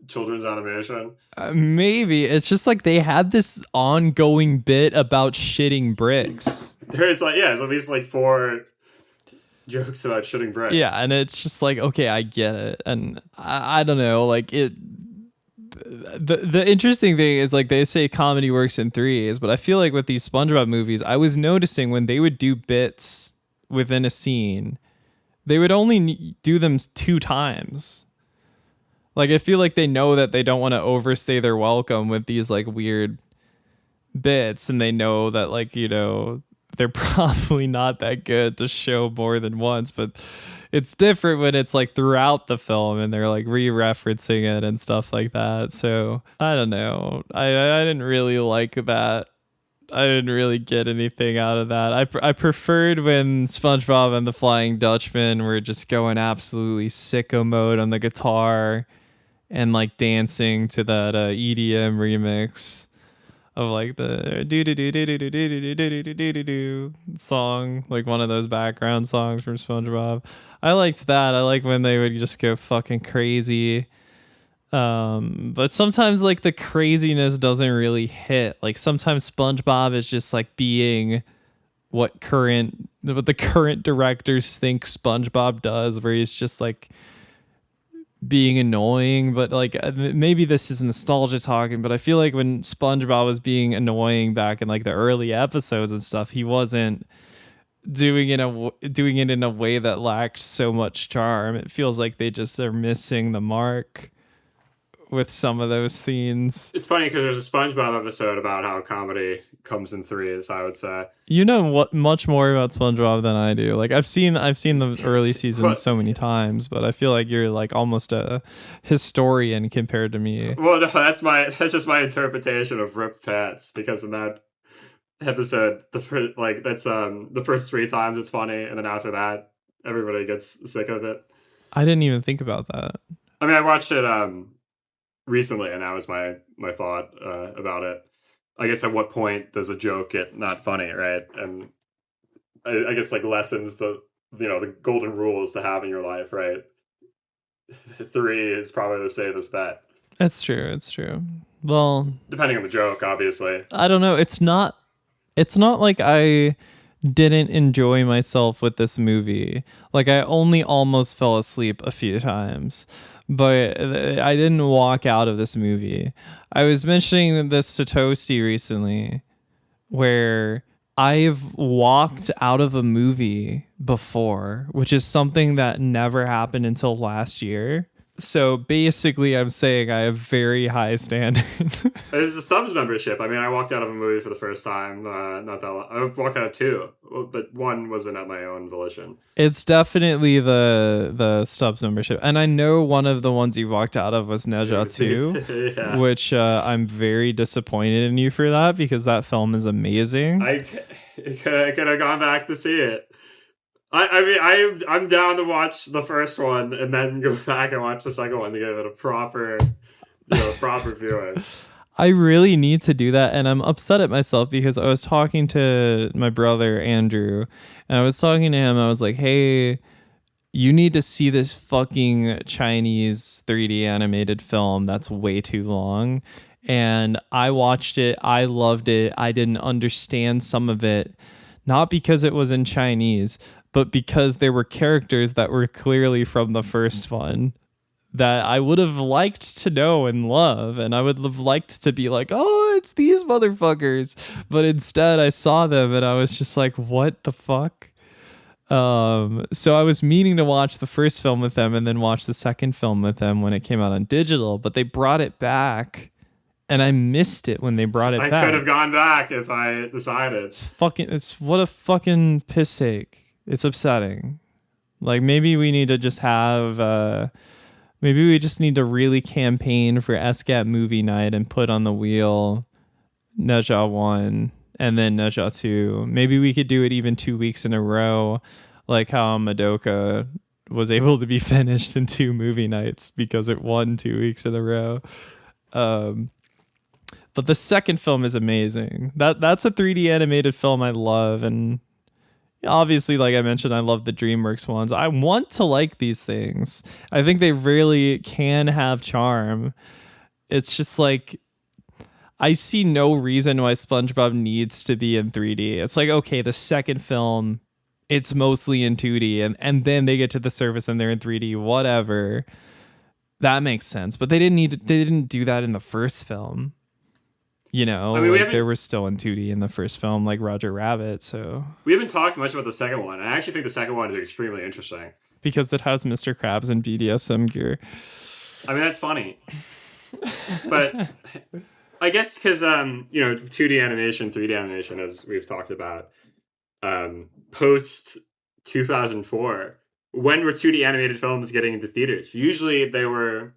children's animation? Maybe it's just like they had this ongoing bit about shitting bricks. There's at least like 4 jokes about shitting bricks. Yeah, and it's just like, okay, I get it, and I don't know, like it. The interesting thing is like they say comedy works in threes, but I feel like with these SpongeBob movies, I was noticing when they would do bits within a scene, they would only do them 2 times. Like I feel like they know that they don't want to overstay their welcome with these like weird bits, and they know that like, you know, they're probably not that good to show more than once, but it's different when it's like throughout the film and they're like re-referencing it and stuff like that. So I don't know. I didn't really like that. I didn't really get anything out of that. I preferred when SpongeBob and the Flying Dutchman were just going absolutely sicko mode on the guitar and like dancing to that EDM remix of like the do do do do do do do do do do do song, like one of those background songs from SpongeBob. I liked that. I like when they would just go fucking crazy. But sometimes like the craziness doesn't really hit. Like sometimes SpongeBob is just like being what the current directors think SpongeBob does, where he's just like being annoying. But like maybe this is nostalgia talking, but I feel like when SpongeBob was being annoying back in like the early episodes and stuff, he wasn't doing it in a way that lacked so much charm. It feels like they just are missing the mark with some of those scenes. It's funny because there's a SpongeBob episode about how comedy comes in threes, I would say. You know what much more about SpongeBob than I do. Like I've seen the early seasons so many times, but I feel like you're like almost a historian compared to me. Well, no, that's just my interpretation of Rip Pants, because in that episode, the first 3 times it's funny, and then after that, everybody gets sick of it. I didn't even think about that. I mean, I watched it recently, and that was my thought about it. I guess at what point does a joke get not funny, right? And I guess like lessons to, you know, the golden rules to have in your life, right? 3 is probably the safest bet. It's true. Well, depending on the joke, obviously. I don't know. It's not like I didn't enjoy myself with this movie. Like I only almost fell asleep a few times, but I didn't walk out of this movie. I was mentioning this to Toasty recently, where I've walked out of a movie before, which is something that never happened until last year. So basically, I'm saying I have very high standards. It's the Stubbs membership. I mean, I walked out of a movie for the first time not that long. I've walked out of 2, but 1 wasn't at my own volition. It's definitely the Stubbs membership. And I know one of the ones you walked out of was Neja too, yeah. Which I'm very disappointed in you for that, because that film is amazing. I could have gone back to see it. I mean, I'm down to watch the first one and then go back and watch the second one to give it a proper, proper viewing. I really need to do that, and I'm upset at myself because I was talking to my brother Andrew, and I was talking to him. I was like, "Hey, you need to see this fucking Chinese 3D animated film that's way too long." And I watched it. I loved it. I didn't understand some of it, not because it was in Chinese, but because there were characters that were clearly from the first one that I would have liked to know and love, and I would have liked to be like, oh, it's these motherfuckers. But instead I saw them and I was just like, what the fuck? So I was meaning to watch the first film with them and then watch the second film with them when it came out on digital, but they brought it back and I missed it when they brought it I back. could have gone back if I decided. It's what a fucking piss take. It's upsetting. Like maybe we need to just have maybe we just need to really campaign for SCAT movie night and put on the wheel Neja 1 and then Neja 2. Maybe we could do it even 2 weeks in a row, like how Madoka was able to be finished in 2 movie nights because it won 2 weeks in a row. But the second film is amazing. That's a 3D animated film I love, and obviously, like I mentioned, I love the DreamWorks ones. I want to like these things. I think they really can have charm. It's just like I see no reason why SpongeBob needs to be in 3D. It's like, okay, the second film, it's mostly in 2D, and then they get to the surface and they're in 3D, whatever. That makes sense. But they didn't do that in the first film. You know, I mean, like they were still in 2D in the first film, like Roger Rabbit. So we haven't talked much about the second one. I actually think the second one is extremely interesting because it has Mr. Krabs and BDSM gear. I mean, that's funny, but I guess because 2D animation, 3D animation, as we've talked about, post 2004, when were 2D animated films getting into theaters? Usually they were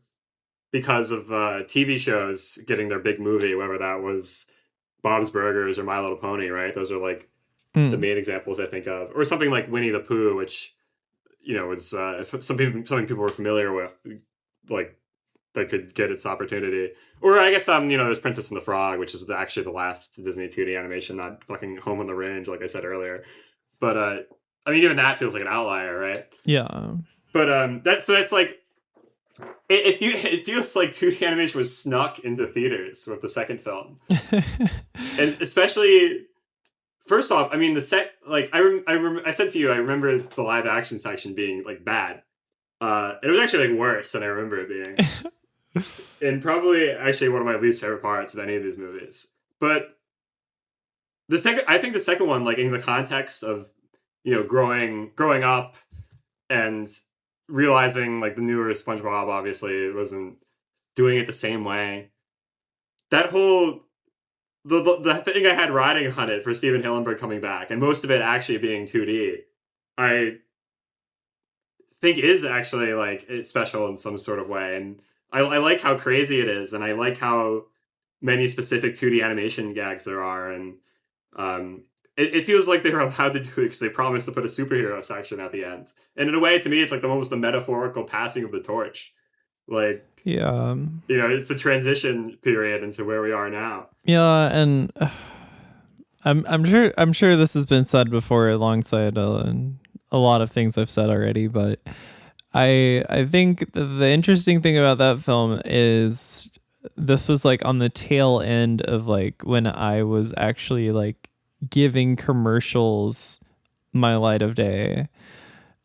because of TV shows getting their big movie, whether that was Bob's Burgers or My Little Pony, right? Those are like the main examples I think of, or something like Winnie the Pooh, which was something people were familiar with, like that could get its opportunity. Or I guess there's Princess and the Frog, which is actually the last Disney 2D animation, not fucking Home on the Range, like I said earlier. But I mean, even that feels like an outlier, right? Yeah. But that's like. It feels like 2D animation was snuck into theaters with the second film, and especially first off, I mean I said to you, I remember the live action section being like bad, and it was actually like worse than I remember it being, and probably actually one of my least favorite parts of any of these movies. But I think the second one, like in the context of growing up and realizing like the newer SpongeBob obviously wasn't doing it the same way. That whole the thing I had riding on it for Steven Hillenburg coming back, and most of it actually being 2D, I think is actually like it's special in some sort of way. And I like how crazy it is, and I like how many specific 2D animation gags there are, and it feels like they were allowed to do it because they promised to put a superhero section at the end. And in a way, to me, it's like almost a metaphorical passing of the torch. Like, yeah, it's a transition period into where we are now. Yeah, and I'm sure this has been said before alongside a lot of things I've said already, but I think the interesting thing about that film is this was like on the tail end of like when I was actually like giving commercials my light of day.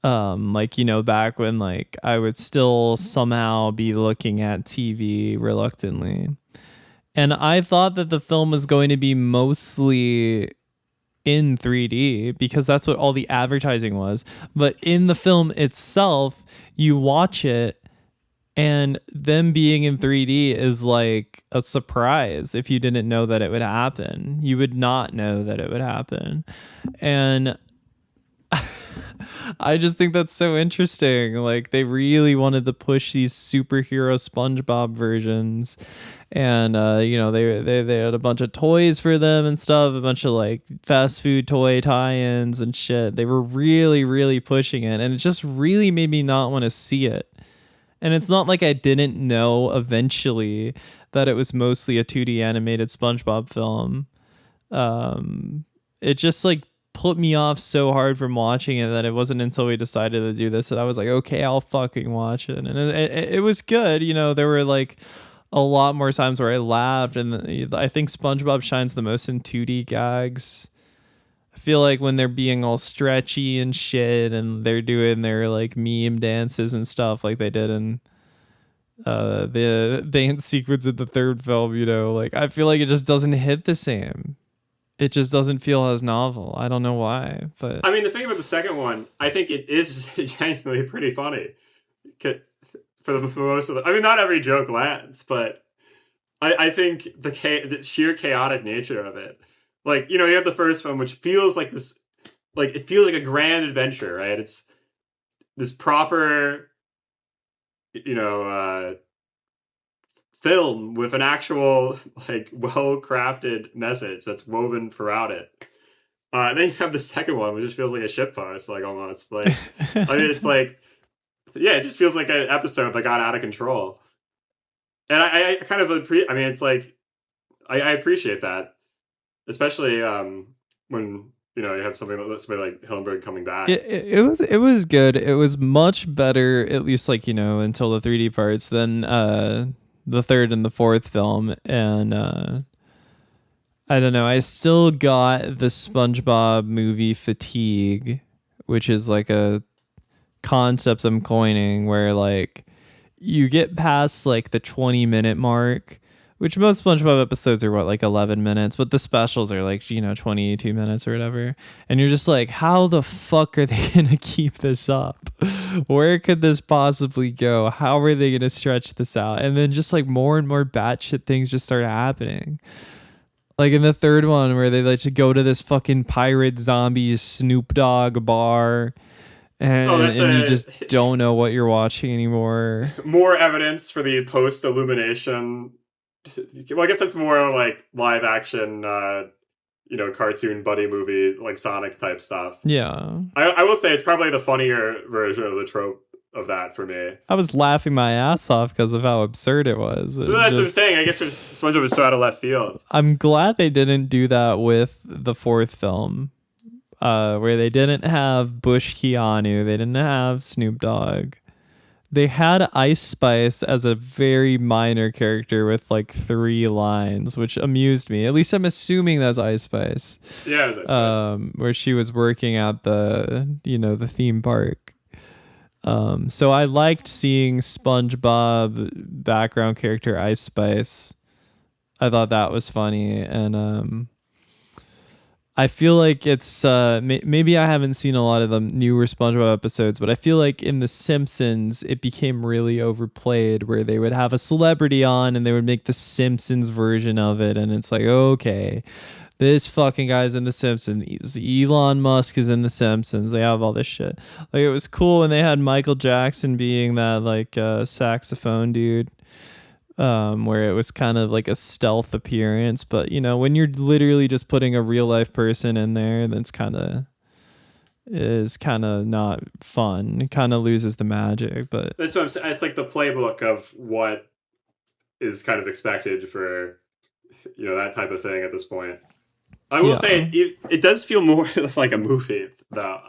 Back when like I would still somehow be looking at TV reluctantly. And I thought that the film was going to be mostly in 3D because that's what all the advertising was. But in the film itself, you watch it and them being in 3D is like a surprise. If you didn't know that it would happen, you would not know that it would happen. And I just think that's so interesting. Like they really wanted to push these superhero SpongeBob versions, and they had a bunch of toys for them and stuff, a bunch of like fast food toy tie-ins and shit. They were really, really pushing it, and it just really made me not want to see it. And it's not like I didn't know eventually that it was mostly a 2D animated SpongeBob film. It just like put me off so hard from watching it that it wasn't until we decided to do this that I was like, okay, I'll fucking watch it. And it was good. There were like a lot more times where I laughed, and I think SpongeBob shines the most in 2D gags. I feel like when they're being all stretchy and shit and they're doing their like meme dances and stuff like they did in the dance sequence in the third film, like I feel like it just doesn't hit the same. It just doesn't feel as novel. I don't know why, but I mean, the thing about the second one, I think it is genuinely pretty funny. For most of the, I mean, not every joke lands, but I think the sheer chaotic nature of it. Like, you have the first one, which feels like this, like it feels like a grand adventure, right? It's this proper, film with an actual like well-crafted message that's woven throughout it. And then you have the second one, which just feels like a shitpost, like almost like. I mean, it's like, yeah, it just feels like an episode that got out of control. And I kind of I mean, it's like I appreciate that, especially when you have somebody like Hillenburg coming back. It was good. It was much better, at least like until the 3D parts, than the third and the fourth film. And I don't know. I still got the SpongeBob movie fatigue, which is like a concept I'm coining where like you get past like the 20-minute mark, which most SpongeBob episodes are like 11 minutes, but the specials are like 22 minutes or whatever, and you're just like, how the fuck are they gonna keep this up? Where could this possibly go? How are they gonna stretch this out? And then just like more and more batshit things just start happening. Like in the third one where they like to go to this fucking pirate zombie Snoop Dogg bar, and you just don't know what you're watching anymore. More evidence for the post-Illumination. Well, I guess that's more like live action, cartoon buddy movie, like Sonic type stuff. Yeah. I will say it's probably the funnier version of the trope of that for me. I was laughing my ass off because of how absurd it was. That's what I'm saying. I guess SpongeBob was so out of left field. I'm glad they didn't do that with the fourth film, where they didn't have Bush Keanu, they didn't have Snoop Dogg. They had Ice Spice as a very minor character with like 3 lines, which amused me. At least I'm assuming that's Ice Spice. Yeah, it was Ice Spice. Where she was working at the theme park. So I liked seeing SpongeBob background character Ice Spice. I thought that was funny, and I feel like it's maybe I haven't seen a lot of the newer SpongeBob episodes, but I feel like in The Simpsons it became really overplayed, where they would have a celebrity on and they would make the Simpsons version of it, and it's like, okay, this fucking guy's in The Simpsons. Elon Musk is in The Simpsons. They have all this shit. Like it was cool when they had Michael Jackson being that like saxophone dude. Where it was kind of like a stealth appearance, but when you're literally just putting a real life person in there, that's kind of not fun. It kind of loses the magic. But that's what I'm saying. It's like the playbook of what is kind of expected for that type of thing at this point. I will say it does feel more like a movie, though.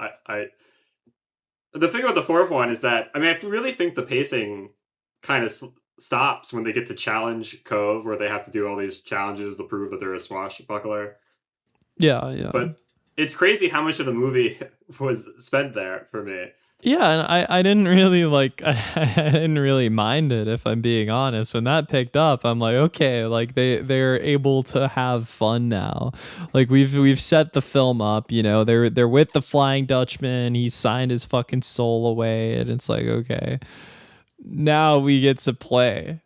The thing about the fourth one is that I really think the pacing kind of stops when they get to Challenge Cove, where they have to do all these challenges to prove that they're a swashbuckler. Yeah. But it's crazy how much of the movie was spent there for me. Yeah, and I didn't really I didn't really mind it, if I'm being honest. When that picked up, I'm like, okay, like they're able to have fun now. Like we've set the film up, they're with the Flying Dutchman, he signed his fucking soul away, and it's like, okay, now we get to play.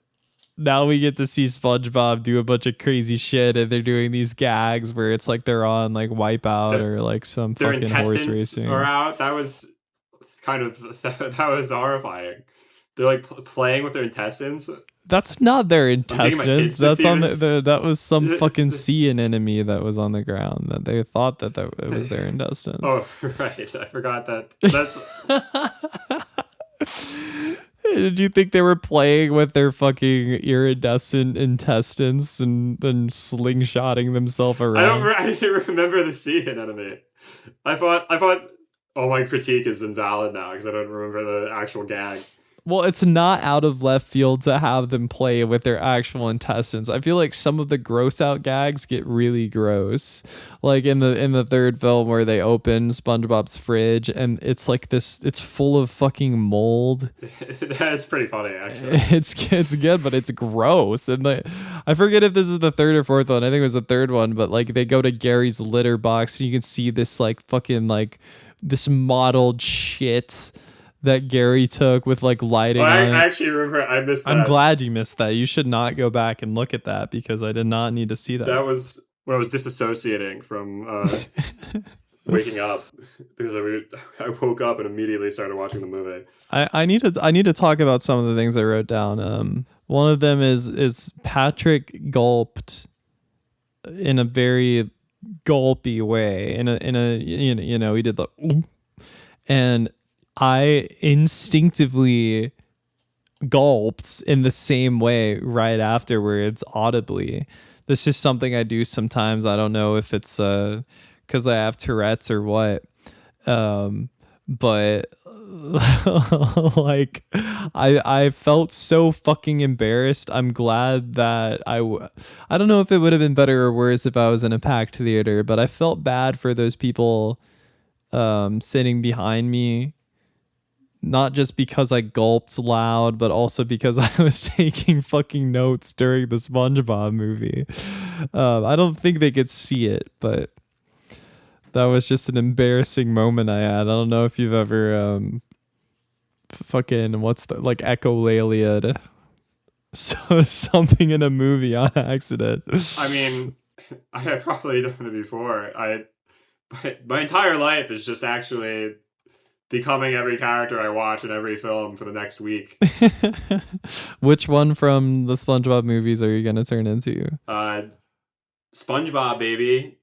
Now we get to see SpongeBob do a bunch of crazy shit, and they're doing these gags where it's like they're on like Wipeout or like some fucking horse racing. Or out. That was kind of that was horrifying. They're like playing with their intestines. That's not their I'm taking my intestines. kids to That's see on this. that was some fucking sea anemone that was on the ground that they thought that it was their intestines. Oh, right. I forgot that. That's Did you think they were playing with their fucking iridescent intestines and then slingshotting themselves around? I didn't remember the sea anemone. I thought all my critique is invalid now because I don't remember the actual gag. Well, it's not out of left field to have them play with their actual intestines. I feel like some of the gross out gags get really gross. Like in the third film where they open SpongeBob's fridge and it's like this, it's full of fucking mold. That's pretty funny, actually. It's good, but it's gross. And I forget if this is the third or fourth one. I think it was the third one, but like they go to Gary's litter box and you can see this like fucking like this mottled shit that Gary took with like lighting on it. I actually remember. I missed that. I'm glad you missed that. You should not go back and look at that because I did not need to see that. That was when I was disassociating from waking up because I woke up and immediately started watching the movie. I need to talk about some of the things I wrote down. One of them is Patrick gulped in a very gulpy way. In a you know he did the and I instinctively gulped in the same way right afterwards audibly. This is something I do sometimes. I don't know if it's because I have Tourette's or what. But like I felt so fucking embarrassed. I'm glad that I don't know if it would have been better or worse if I was in a packed theater, but I felt bad for those people sitting behind me. Not just because I gulped loud, but also because I was taking fucking notes during the SpongeBob movie. I don't think they could see it, but that was just an embarrassing moment I had. I don't know if you've ever fucking what's the like echolalia so something in a movie on accident. I mean, I have probably done it before. My entire life is just actually becoming every character I watch in every film for the next week. Which one from the SpongeBob movies are you gonna turn into? SpongeBob, baby.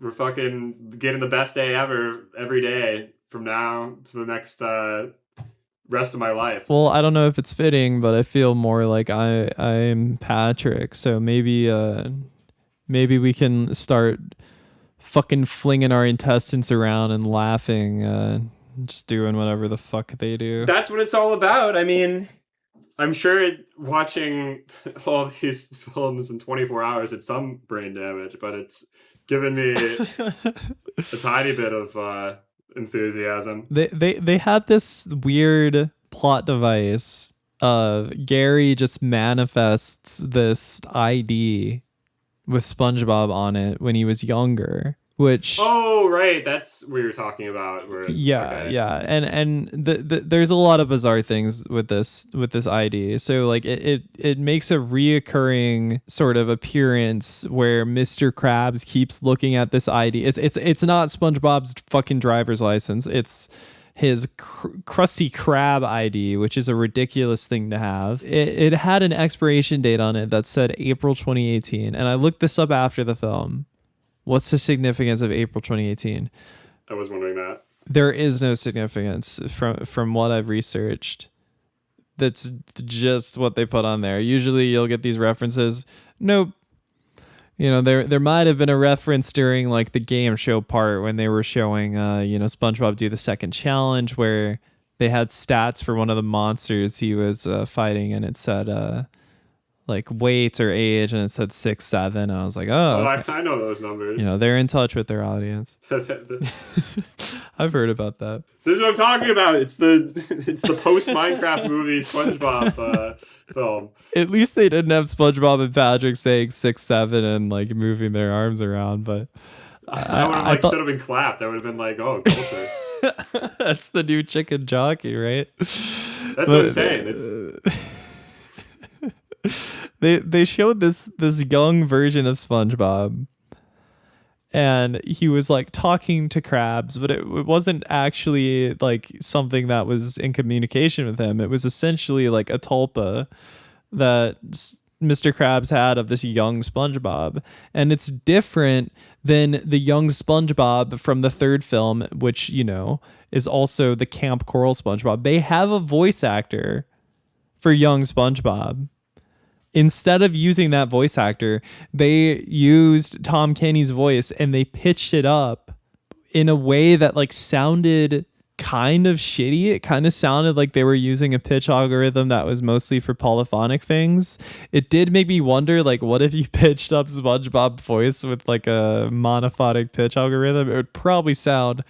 We're fucking getting the best day ever every day from now to the next rest of my life. Well, I don't know if it's fitting, but I feel more like I'm Patrick. So maybe we can start fucking flinging our intestines around and laughing. Just doing whatever the fuck they do. That's what it's all about. I mean, I'm sure watching all these films in 24 hours had some brain damage, but it's given me a tiny bit of enthusiasm. They had this weird plot device of Gary just manifests this ID with SpongeBob on it when he was younger. Which right, that's what you're talking about. Yeah, and there's a lot of bizarre things with this ID. So like it makes a reoccurring sort of appearance where Mr. Krabs keeps looking at this ID. It's not SpongeBob's fucking driver's license. It's his Krusty Krab ID, which is a ridiculous thing to have. It had an expiration date on it that said April 2018, and I looked this up after the film. What's the significance of April 2018? I was wondering that. There is no significance from what I've researched. That's just what they put on there. Usually you'll get these references. Nope. You know, there might have been a reference during like the game show part when they were showing SpongeBob do the second challenge where they had stats for one of the monsters he was fighting and it said like weight or age and it said 6, 7. I was like, okay. I know those numbers. You know, they're in touch with their audience. I've heard about that. This is what I'm talking about. It's the post Minecraft movie SpongeBob film. At least they didn't have SpongeBob and Patrick saying 6, 7 and like moving their arms around, but I would have should have been clapped. I would have been like, oh, culture. That's the new chicken jockey, right? That's what I'm saying. It's they showed this young version of SpongeBob, and he was like talking to Krabs, but it wasn't actually like something that was in communication with him. It was essentially like a tulpa that Mr. Krabs had of this young SpongeBob. And it's different than the young SpongeBob from the third film, which, you know, is also the Camp Coral SpongeBob. They have a voice actor for young SpongeBob. Instead of using that voice actor, they used Tom Kenny's voice and they pitched it up in a way that like sounded kind of shitty. It kind of sounded like they were using a pitch algorithm that was mostly for polyphonic things. It did make me wonder, like, what if you pitched up SpongeBob voice with like a monophonic pitch algorithm? It would probably sound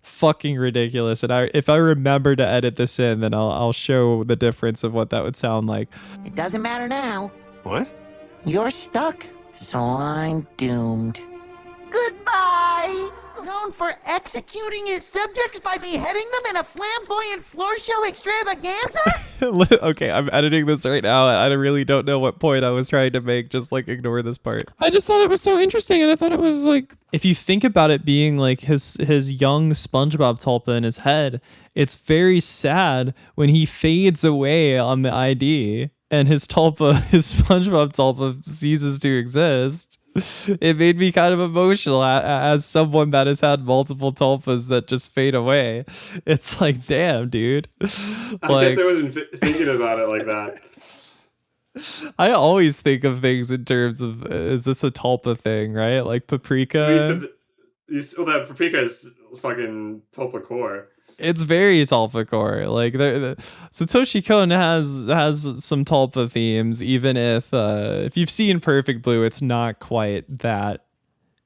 fucking ridiculous. And if I remember to edit this in, then I'll show the difference of what that would sound like. It doesn't matter now. What? You're stuck, so I'm doomed. Goodbye! Known for executing his subjects by beheading them in a flamboyant floor show extravaganza? Okay, I'm editing this right now. I really don't know what point I was trying to make. Just like ignore this part. I just thought it was so interesting, and I thought it was like, if you think about it being like his young SpongeBob tulpa in his head, it's very sad when he fades away on the ID and his SpongeBob tulpa ceases to exist. It made me kind of emotional as someone that has had multiple tulpas that just fade away. It's like, damn, dude. I guess I wasn't thinking about it like that. I always think of things in terms of, is this a tulpa thing, right? Like Paprika. Well, that Paprika is fucking tulpa core. It's very tulpa core. Like Satoshi Kon has some tulpa themes, even if you've seen Perfect Blue, it's not quite that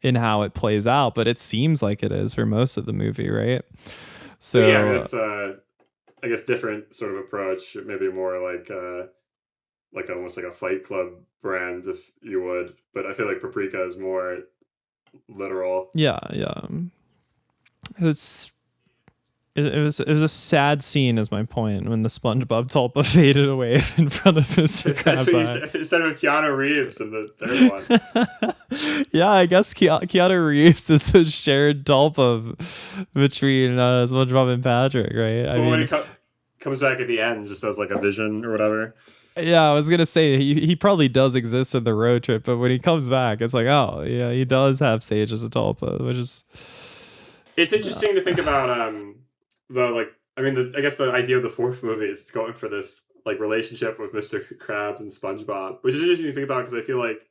in how it plays out, but it seems like it is for most of the movie, right? So well, yeah, I mean, it's I guess different sort of approach, maybe more like almost like a Fight Club brand, if you would. But I feel like Paprika is more literal. Yeah. It was a sad scene, is my point, when the SpongeBob tulpa faded away in front of Mr. Krabs' eyes. Instead of Keanu Reeves in the third one. Yeah, I guess Keanu Reeves is a shared tulpa between SpongeBob and Patrick, right? I mean, when he comes back at the end, just as like a vision or whatever. Yeah, I was gonna say he probably does exist in the road trip, but when he comes back, it's like, oh yeah, he does have Sage as a tulpa, which is. It's interesting to think about. I guess the idea of the fourth movie is going for this like relationship with Mr. Krabs and SpongeBob, which is interesting to think about because I feel like,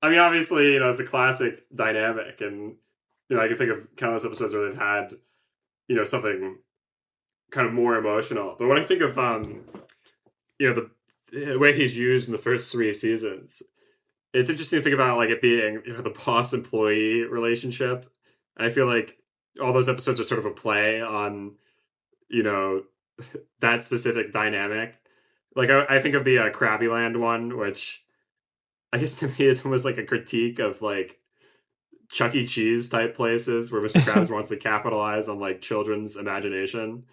I mean, obviously, it's a classic dynamic, and I can think of countless episodes where they've had, something kind of more emotional. But when I think of, the way he's used in the first 3 seasons, it's interesting to think about like it being the boss employee relationship, and I feel like all those episodes are sort of a play on, that specific dynamic. Like I think of the Krabby Land one, which I guess to me is almost like a critique of like Chuck E. Cheese type places where Mr. Krabs wants to capitalize on like children's imagination.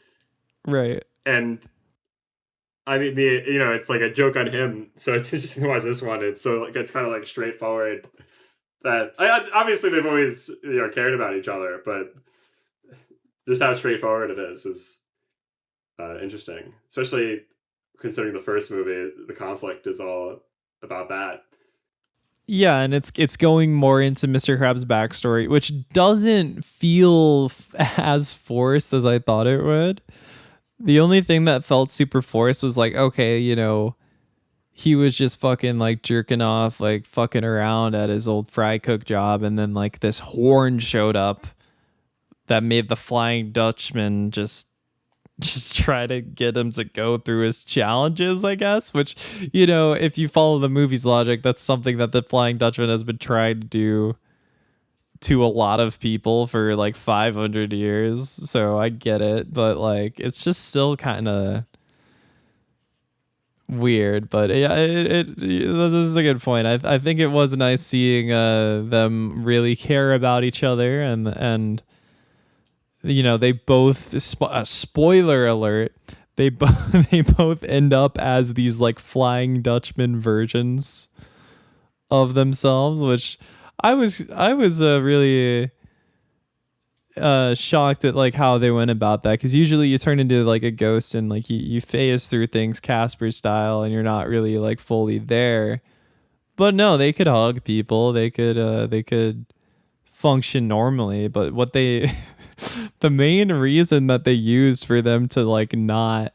Right. And I mean, it's like a joke on him. So it's interesting to watch this one. It's kind of like straightforward. That obviously they've always cared about each other, but just how straightforward it is interesting, especially considering the first movie. The conflict is all about that. Yeah, and it's going more into Mr. Krabs' backstory, which doesn't feel as forced as I thought it would. The only thing that felt super forced was like, okay, he was just fucking like jerking off, like fucking around at his old fry cook job, and then like this horn showed up that made the Flying Dutchman just try to get him to go through his challenges, I guess, which, if you follow the movie's logic, that's something that the Flying Dutchman has been trying to do to a lot of people for like 500 years. So I get it, but like it's just still kind of weird. But yeah, this is a good point. I think it was nice seeing them really care about each other, and they both spoiler alert, they both end up as these like Flying Dutchman versions of themselves, which I was really shocked at like how they went about that, because usually you turn into like a ghost and like you phase through things Casper style and you're not really like fully there. But no, they could hug people, they could function normally. But what they the main reason that they used for them to like not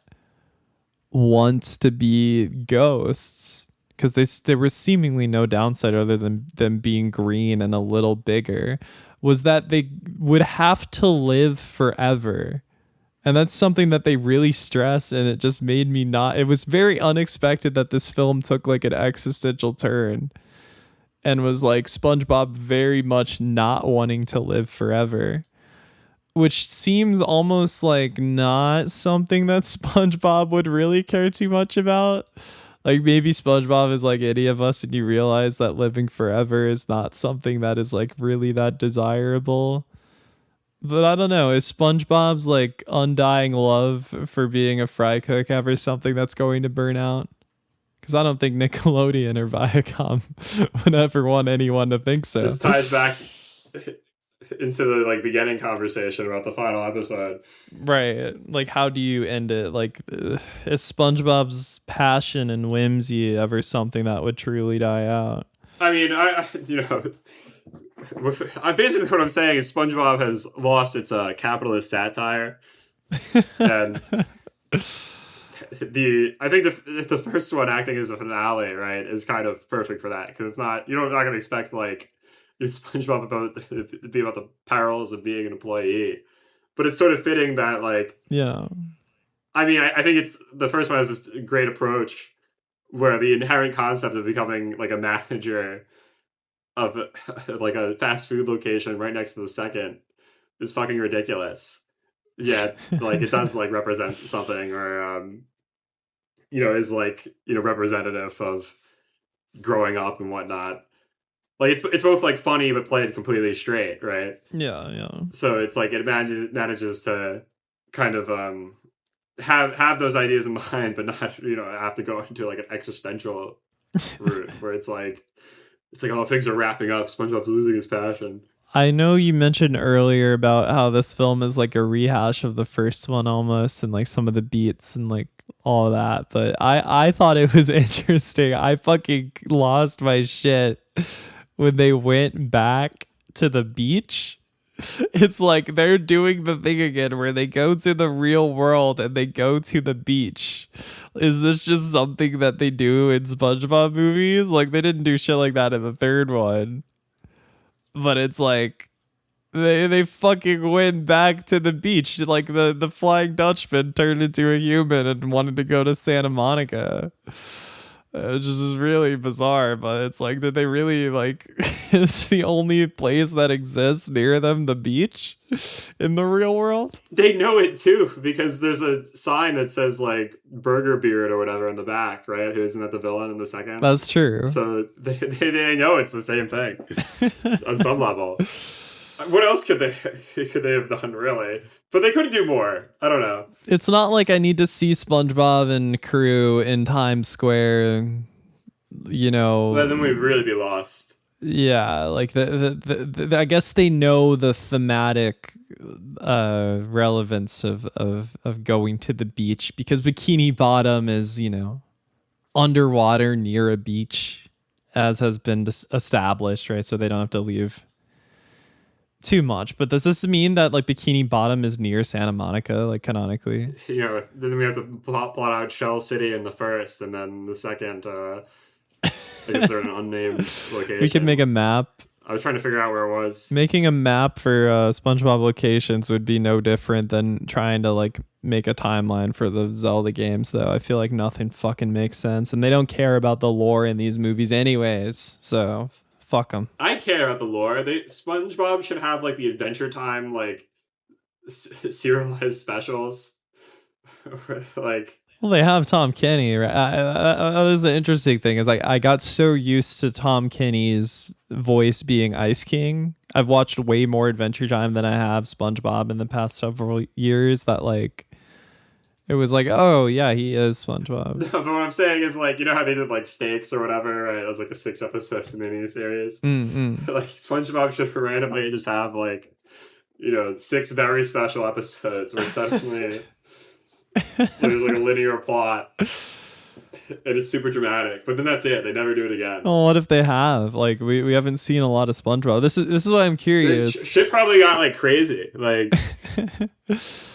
want to be ghosts, because there was seemingly no downside other than them being green and a little bigger, was that they would have to live forever. And that's something that they really stress, and it just made me not. It was very unexpected that this film took like an existential turn and was like SpongeBob very much not wanting to live forever, which seems almost like not something that SpongeBob would really care too much about. Like maybe SpongeBob is like any of us and you realize that living forever is not something that is like really that desirable. But I don't know, is SpongeBob's like undying love for being a fry cook ever something that's going to burn out? Because I don't think Nickelodeon or Viacom would ever want anyone to think so. This ties back into the like beginning conversation about the final episode. Right. Like, how do you end it? Like, is SpongeBob's passion and whimsy ever something that would truly die out? I mean, I basically what I'm saying is SpongeBob has lost its capitalist satire, and I think the first one acting as a finale, right, is kind of perfect for that, because it's not not going to expect like SpongeBob about to be about the perils of being an employee, but it's sort of fitting that like yeah. I mean, I think it's the first one has this great approach where the inherent concept of becoming like a manager of like a fast food location right next to the second is fucking ridiculous. Yeah, like it does like represent something, or is like representative of growing up and whatnot. Like it's both like funny but played completely straight, right? Yeah, yeah. So it's like it manages to kind of have those ideas in mind, but not have to go into like an existential route where it's like oh, things are wrapping up. SpongeBob's losing his passion. I know you mentioned earlier about how this film is like a rehash of the first one almost, and like some of the beats and like all that, but I thought it was interesting. I fucking lost my shit when they went back to the beach. It's like they're doing the thing again where they go to the real world and they go to the beach. Is this just something that they do in SpongeBob movies? Like they didn't do shit like that in the third one. But it's like they fucking went back to the beach. Like the Flying Dutchman turned into a human and wanted to go to Santa Monica. Which is really bizarre, but it's like, did they really like, is the only place that exists near them the beach in the real world? They know it too, because there's a sign that says like Burger Beard or whatever in the back, right? Who isn't that the villain in the second? That's true. So they know it's the same thing on some level. What else could they have done, really? But they could do more. I don't know. It's not like I need to see SpongeBob and crew in Times Square, Then we'd really be lost. Yeah, like the I guess they know the thematic relevance of going to the beach, because Bikini Bottom is, underwater near a beach, as has been established, right? So they don't have to leave too much. But does this mean that like Bikini Bottom is near Santa Monica, like canonically? Then we have to plot out Shell City in the first, and then the second I guess they're in an unnamed location. We could make a map. I was trying to figure out where it was. Making a map for SpongeBob locations would be no different than trying to like make a timeline for the Zelda games, though. I feel like nothing fucking makes sense, and they don't care about the lore in these movies anyways, so fuck them. I care about the lore. SpongeBob should have like the Adventure Time like serialized specials. Like, well, they have Tom Kenny, right? That is the interesting thing, is like I got so used to Tom Kenny's voice being Ice King. I've watched way more Adventure Time than I have SpongeBob in the past several years, that like It was like, oh yeah, he is SpongeBob. No, but what I'm saying is, like, you know how they did like Steaks or whatever, right? It was like a 6-episode miniseries. Like SpongeBob should randomly just have like, 6 very special episodes where suddenly there's like a linear plot and it's super dramatic. But then that's it. They never do it again. Oh, what if they have? Like, we haven't seen a lot of SpongeBob. This is why I'm curious. Shit probably got like crazy. Like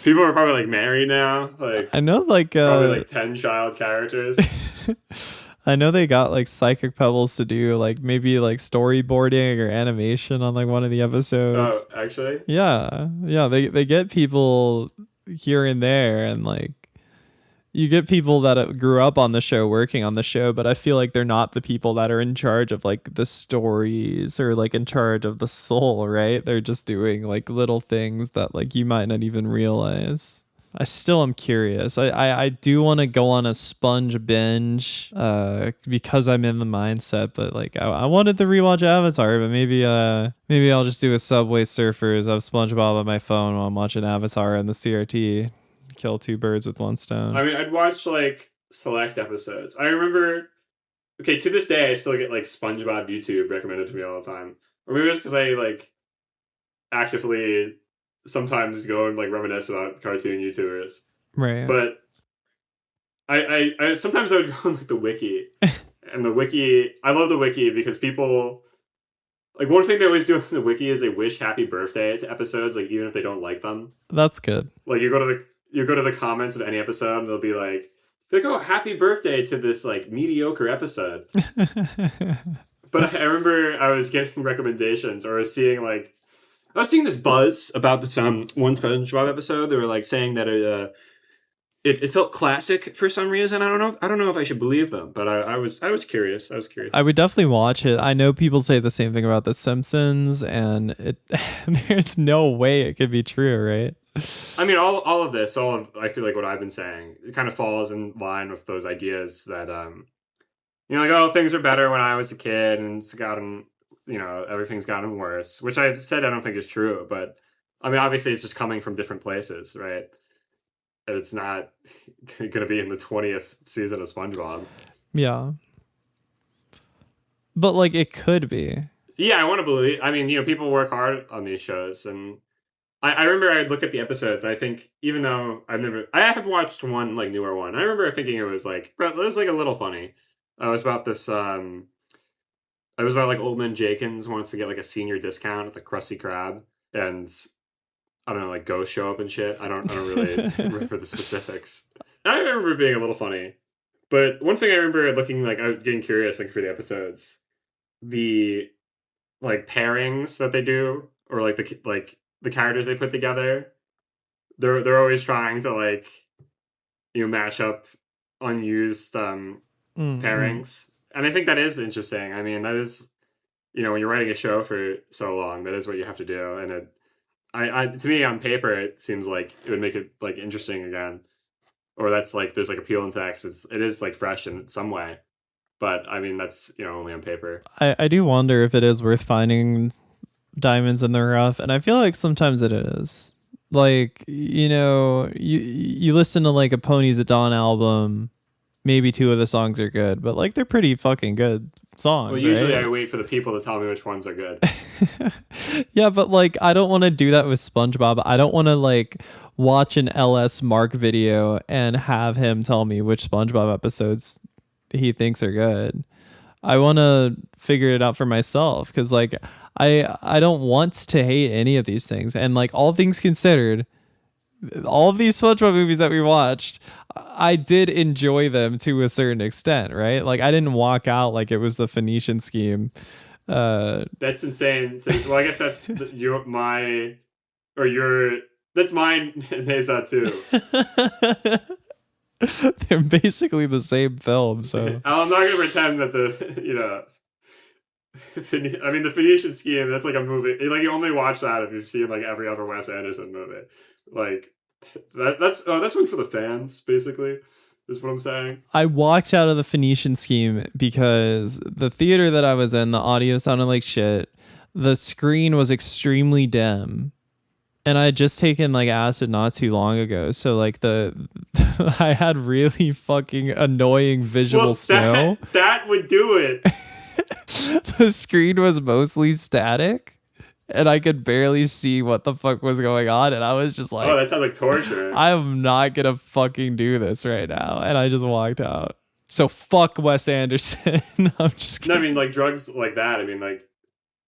people are probably like married now. Like I know, like probably like 10 child characters. I know they got like Psychic Pebbles to do like maybe like storyboarding or animation on like one of the episodes. Oh, actually? Yeah. They get people here and there, and like you get people that grew up on the show working on the show, but I feel like they're not the people that are in charge of like the stories or like in charge of the soul, right? They're just doing like little things that like you might not even realize. I still am curious. I do want to go on a Sponge binge because I'm in the mindset, but like I wanted to rewatch Avatar, but maybe I'll just do a Subway Surfers of SpongeBob on my phone while I'm watching Avatar and the CRT. Kill 2 birds with 1 stone. I mean, I'd watch like select episodes. I remember, okay, to this day, I still get like SpongeBob YouTube recommended to me all the time. Or maybe it's because I like actively sometimes go and like reminisce about cartoon YouTubers. Right. But I sometimes I would go on like the wiki. And the wiki, I love the wiki because people, like, one thing they always do in the wiki is they wish happy birthday to episodes, like even if they don't like them. That's good. Like you go to the comments of any episode and they'll be like, oh, happy birthday to this like mediocre episode. But I remember I was getting recommendations, or I was seeing this buzz about this one SpongeBob episode. They were like saying that it felt classic for some reason. I don't know if I should believe them, but I was curious. I would definitely watch it. I know people say the same thing about The Simpsons, and there's no way it could be true, right? I mean, all of I feel like what I've been saying, it kind of falls in line with those ideas that like, oh, things were better when I was a kid, and it's gotten, everything's gotten worse, which I've said I don't think is true, but I mean, obviously it's just coming from different places, right? And it's not going to be in the 20th season of SpongeBob. Yeah. But like, it could be. Yeah, I want to believe. I mean, people work hard on these shows, and I remember I'd look at the episodes. I think, even though I have watched one like newer one. I remember thinking it was like a little funny. It was about this. It was about like Old Man Jenkins wants to get like a senior discount at the Krusty Krab, and I don't know, like ghosts show up and shit. I don't really remember the specifics. I remember it being a little funny, but one thing I remember looking like, I was getting curious like for the episodes, the like pairings that they do, or like the characters they put together, they're always trying to like match up unused pairings, and I think that is interesting. I mean, that is when you're writing a show for so long, that is what you have to do, and it to me on paper it seems like it would make it like interesting again, or that's like there's like appeal in text. It is like fresh in some way, but I mean that's only on paper. I do wonder if it is worth finding diamonds in the rough, and I feel like sometimes it is. Like you listen to like a Ponies at Dawn album, maybe 2 of the songs are good, but like they're pretty fucking good songs. Well, usually right? I wait for the people to tell me which ones are good. Yeah, but like I don't want to do that with SpongeBob. I don't want to like watch an LS Mark video and have him tell me which SpongeBob episodes he thinks are good. I want to figure it out for myself, because like I don't want to hate any of these things, and like all things considered, all of these SpongeBob movies that we watched, I did enjoy them to a certain extent, right? Like I didn't walk out like it was the Phoenician Scheme. That's insane. Well, I guess that's mine. Is that too? They're basically the same film, so I'm not gonna pretend that the the Phoenician Scheme, that's like a movie. Like you only watch that if you've seen like every other Wes Anderson movie. Like that's one for the fans, basically, is what I'm saying. I walked out of the Phoenician Scheme because the theater that I was in, the audio sounded like shit. The screen was extremely dim. and I had just taken like acid not too long ago, so like the I had really fucking annoying visual Well, snow. that would do it. The screen was mostly static, and I could barely see what the fuck was going on, and I was just like, Oh, that sounds like torture. I'm not gonna fucking do this right now, and I just walked out. So fuck Wes Anderson. I'm just No, kidding. I mean, like drugs like that. I mean, like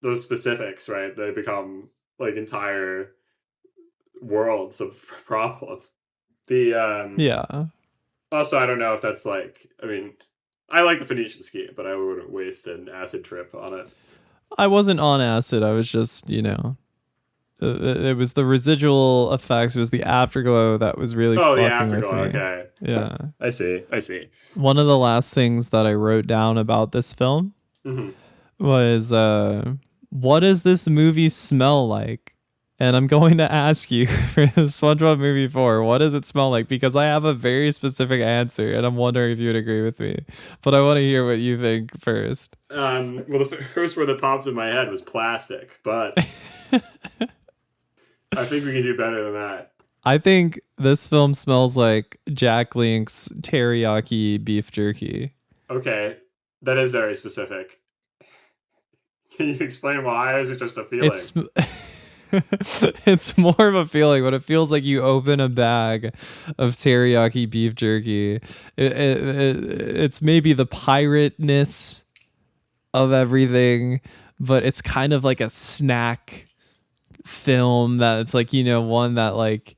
those specifics, right? They become like entire worlds of problem. The Yeah. Also, I don't know if that's like. I mean, I like the Phoenician ski, but I wouldn't waste an acid trip on it. I wasn't on acid. I was just, it was the residual effects. It was the afterglow that was really Oh, the fucking with afterglow. me. Okay. Yeah. I see. One of the last things that I wrote down about this film Hmm. was, what does this movie smell like? And I'm going to ask you for the SpongeBob movie 4, what does it smell like? Because I have a very specific answer, and I'm wondering if you would agree with me. But I want to hear what you think first. Well, the first word that popped in my head was plastic, but I think we can do better than that. I think this film smells like Jack Link's teriyaki beef jerky. Okay, that is very specific. Can you explain why, or is it just a feeling? It's it's more of a feeling, but it feels like you open a bag of teriyaki beef jerky. It's maybe the pirateness of everything, but it's kind of like a snack film that it's like, one that like,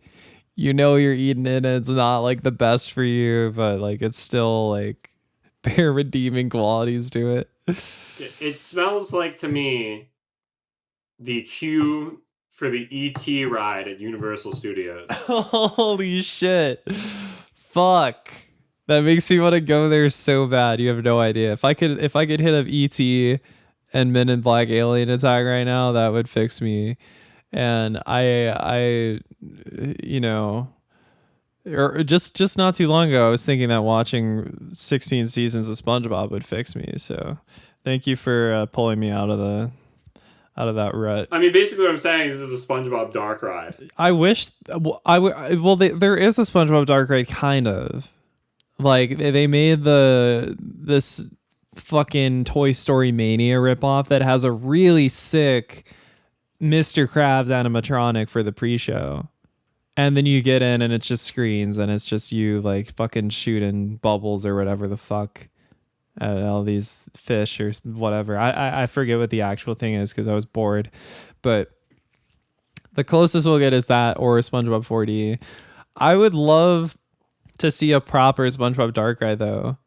you're eating it and it's not like the best for you, but like it's still like there are redeeming qualities to it. It smells like, to me, the queue for the E.T. ride at Universal Studios. Holy shit. Fuck. That makes me want to go there so bad. You have no idea. If I could hit up ET and Men in Black Alien Attack right now, that would fix me. And I or just not too long ago, I was thinking that watching 16 seasons of SpongeBob would fix me. So thank you for pulling me out of that rut. I mean, basically what I'm saying is this is a SpongeBob dark ride. I wish there is a SpongeBob dark ride, kind of. Like they made this fucking Toy Story Mania ripoff that has a really sick Mr. Krabs animatronic for the pre-show. And then you get in and it's just screens and it's just you like fucking shooting bubbles or whatever the fuck at all these fish or whatever. I forget what the actual thing is because I was bored. But the closest we'll get is that or SpongeBob 4D. I would love to see a proper SpongeBob dark ride though,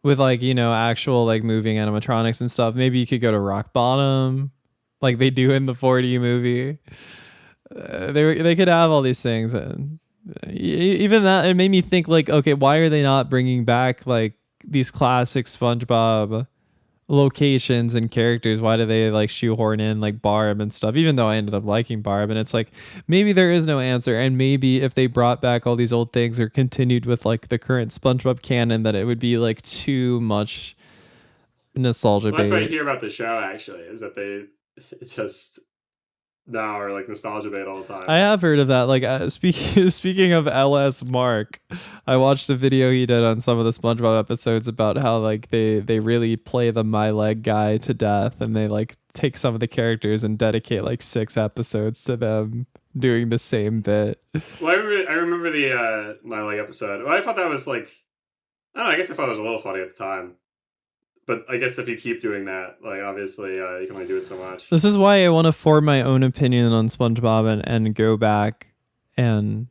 with like, actual like moving animatronics and stuff. Maybe you could go to Rock Bottom like they do in the 4D movie. They could have all these things, and even that, it made me think like, okay, why are they not bringing back like these classic SpongeBob locations and characters? Why do they like shoehorn in like Barb and stuff? Even though I ended up liking Barb, and it's like maybe there is no answer, and maybe if they brought back all these old things or continued with like the current SpongeBob canon, that it would be like too much nostalgia. Well, that's what I hear about the show actually, is that they just now are like nostalgia bait all the time. I have heard of that. Like speaking of LS Mark, I watched a video he did on some of the SpongeBob episodes about how like they really play the My Leg guy to death, and they like take some of the characters and dedicate like 6 episodes to them doing the same bit. Well, I remember the My Leg episode. Well, I thought that was like, I don't know, I guess I thought it was a little funny at the time. But I guess if you keep doing that, like obviously you can only do it so much. This is why I want to form my own opinion on SpongeBob and go back and